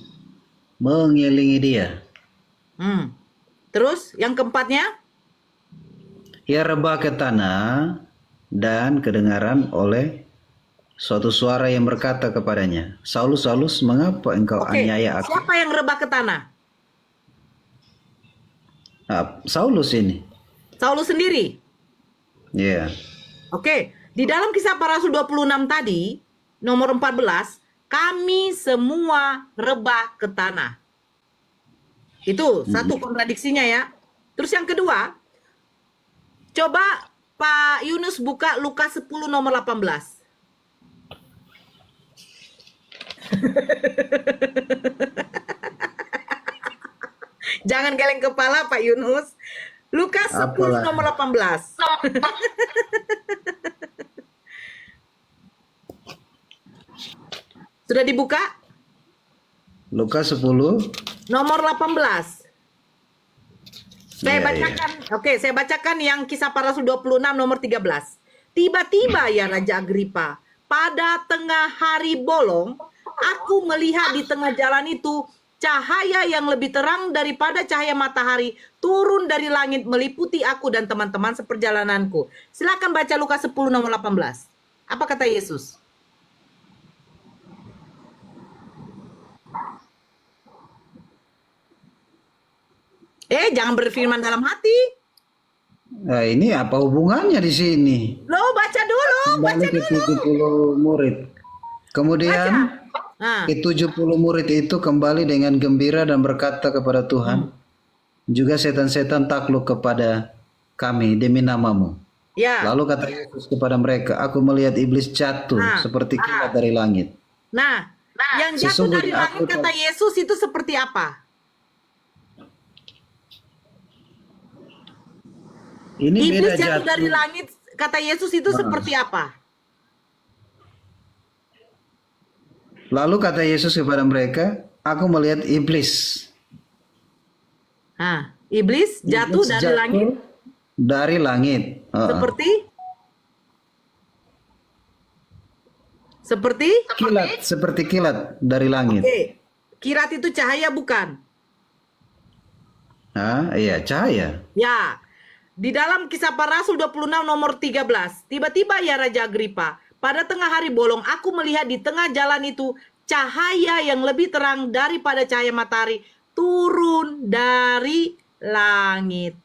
mengelilingi dia. Terus, yang keempatnya? Ia rebah ke tanah dan kedengaran oleh suatu suara yang berkata kepadanya, Saulus, Saulus, mengapa engkau aniaya aku? Siapa yang rebah ke tanah? Nah, Saulus ini. Saulus sendiri? Iya. Oke, di dalam Kisah Para Rasul 26 tadi, nomor 14, kami semua rebah ke tanah. Itu satu kontradiksinya ya. Terus yang kedua, coba Pak Yunus buka Lukas 10 nomor 18. Jangan geleng kepala Pak Yunus. Lukas 10 nomor 18. Sudah dibuka? Lukas 10 nomor 18. Saya bacakan. Oke, saya bacakan yang Kisah Para Rasul 26 nomor 13. Tiba-tiba ya Raja Agripa, pada tengah hari bolong, aku melihat di tengah jalan itu cahaya yang lebih terang daripada cahaya matahari turun dari langit meliputi aku dan teman-teman seperjalananku. Silakan baca Lukas 10 nomor 18. Apa kata Yesus? Jangan berfirman dalam hati. Nah, ini apa hubungannya di sini? Loh, baca dulu, baca Kembali ke dulu. 70 murid. Kemudian ke-70 murid itu kembali dengan gembira dan berkata kepada Tuhan, juga setan-setan takluk kepada kami demi namamu. Ya. Lalu kata Yesus kepada mereka, aku melihat iblis jatuh seperti kilat dari langit. Nah, yang jatuh dari langit kata Yesus itu seperti apa? Ini Iblis beda jatuh dari langit kata Yesus itu seperti apa? Lalu kata Yesus kepada mereka, aku melihat iblis. Iblis jatuh dari langit. Dari langit. Seperti kilat, seperti kilat dari langit. Oke. Kilat itu cahaya bukan? Iya, cahaya. Ya. Di dalam Kisah Para Rasul 26 nomor 13, tiba-tiba ya Raja Agripa, pada tengah hari bolong aku melihat di tengah jalan itu cahaya yang lebih terang daripada cahaya matahari turun dari langit.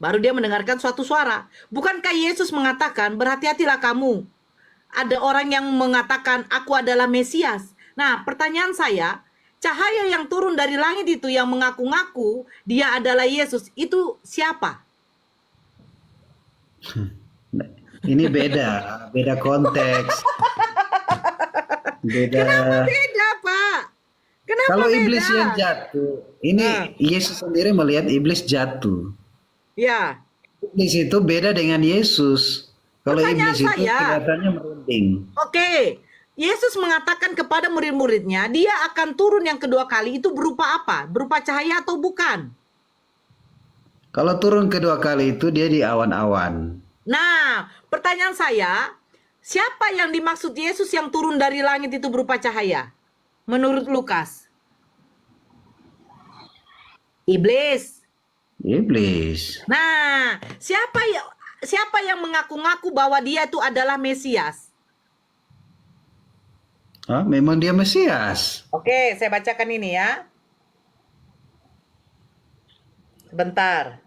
Baru dia mendengarkan suatu suara. Bukankah Yesus mengatakan, berhati-hatilah kamu. Ada orang yang mengatakan, aku adalah Mesias. Nah, pertanyaan saya, cahaya yang turun dari langit itu yang mengaku-ngaku dia adalah Yesus, itu siapa? Ini beda konteks. Kenapa beda, Pak? Kenapa kalau beda? Iblis yang jatuh, ini Yesus sendiri melihat iblis jatuh. Ya. Iblis itu beda dengan Yesus. Kalau iblis itu kelihatannya merunding. Oke. Yesus mengatakan kepada murid-muridnya, dia akan turun yang kedua kali, itu berupa apa? Berupa cahaya atau bukan? Kalau turun kedua kali itu dia di awan-awan. Nah, pertanyaan saya, siapa yang dimaksud Yesus yang turun dari langit itu berupa cahaya? Menurut Lukas. Iblis. Iblis. Nah, siapa yang mengaku-ngaku bahwa dia itu adalah Mesias? Memang dia Mesias. Oke, saya bacakan ini ya. Sebentar.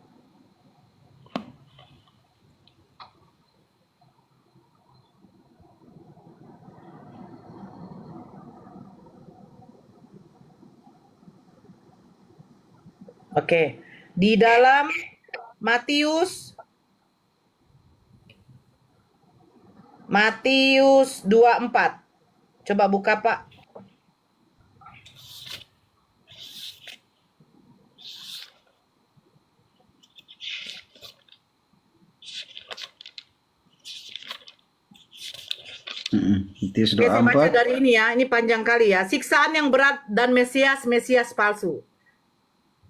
Oke, di dalam Matius 24. Coba buka, Pak. Matius 24. Saya baca dari ini ya, ini panjang kali ya. Siksaan yang berat dan Mesias palsu.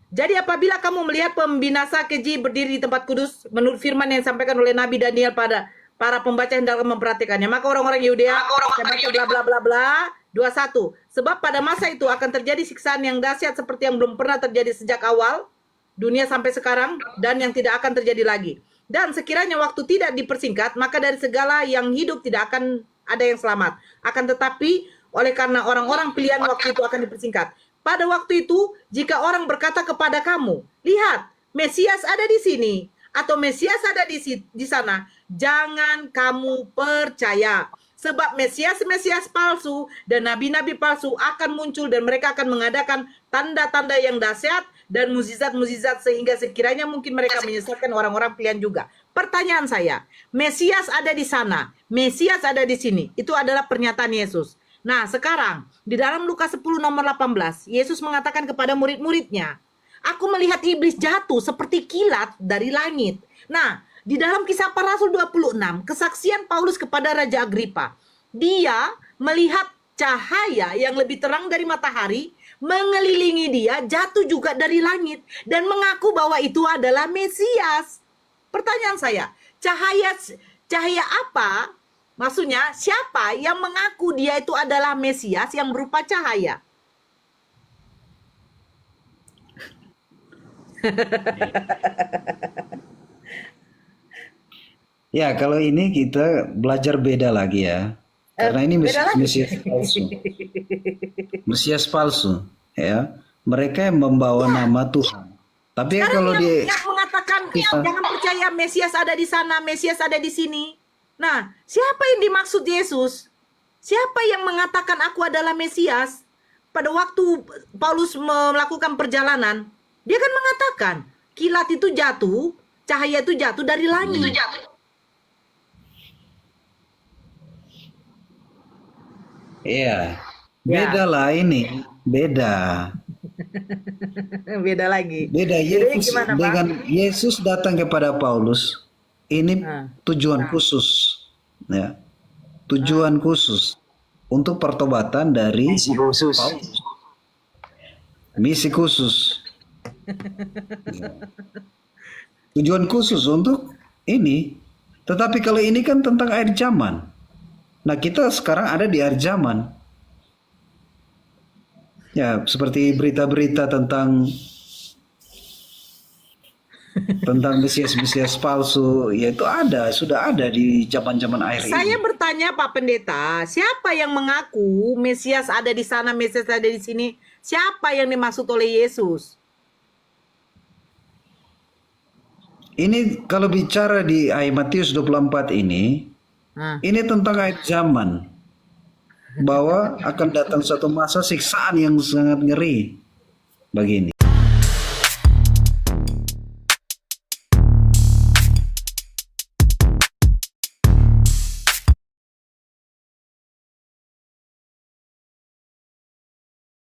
Jadi apabila kamu melihat pembinasa keji berdiri di tempat kudus, menurut firman yang disampaikan oleh Nabi Daniel pada para pembaca yang dalam memperhatikannya, maka orang-orang Yudea, saya baca bla bla bla bla, 21. Sebab pada masa itu akan terjadi siksaan yang dahsyat seperti yang belum pernah terjadi sejak awal dunia sampai sekarang, dan yang tidak akan terjadi lagi. Dan sekiranya waktu tidak dipersingkat, maka dari segala yang hidup tidak akan ada yang selamat. Akan tetapi, oleh karena orang-orang pilihan waktu itu akan dipersingkat. Pada waktu itu, jika orang berkata kepada kamu, lihat, Mesias ada di sini, atau Mesias ada di sana, jangan kamu percaya. Sebab Mesias-Mesias palsu dan nabi-nabi palsu akan muncul dan mereka akan mengadakan tanda-tanda yang dahsyat dan mukjizat-mukjizat sehingga sekiranya mungkin mereka menyesatkan orang-orang pilihan juga. Pertanyaan saya, Mesias ada di sana, Mesias ada di sini. Itu adalah pernyataan Yesus. Nah, sekarang di dalam Lukas 10 nomor 18, Yesus mengatakan kepada murid-muridnya, aku melihat iblis jatuh seperti kilat dari langit. Nah, di dalam Kisah Para Rasul 26, kesaksian Paulus kepada Raja Agripa, dia melihat cahaya yang lebih terang dari matahari mengelilingi dia, jatuh juga dari langit, dan mengaku bahwa itu adalah Mesias. Pertanyaan saya, cahaya apa? Maksudnya, siapa yang mengaku dia itu adalah Mesias yang berupa cahaya? Ya, kalau ini kita belajar beda lagi ya. Karena ini Mesias palsu. Mesias palsu, ya. Mereka yang membawa nama Tuhan. Tapi kalau yang mengatakan jangan percaya Mesias ada di sana, Mesias ada di sini. Nah, siapa yang dimaksud Yesus? Siapa yang mengatakan aku adalah Mesias? Pada waktu Paulus melakukan perjalanan, dia kan mengatakan kilat itu jatuh, cahaya itu jatuh dari langit. Iya, beda lah ini, beda. Beda lagi. Beda. Yesus dengan Yesus datang kepada Paulus, ini tujuan khusus, ya, tujuan khusus untuk pertobatan dari Misi khusus. Paulus. Misi khusus. Tujuan khusus untuk ini. Tetapi kalau ini kan tentang akhir zaman. Nah, kita sekarang ada di akhir zaman. Ya, seperti berita-berita tentang Mesias palsu, yaitu sudah ada di zaman-zaman akhir ini. Saya bertanya Pak Pendeta, siapa yang mengaku Mesias ada di sana, Mesias ada di sini? Siapa yang dimaksud oleh Yesus? Ini kalau bicara di ayat Matius 24 ini tentang akhir zaman. Bahwa akan datang suatu masa siksaan yang sangat ngeri begini.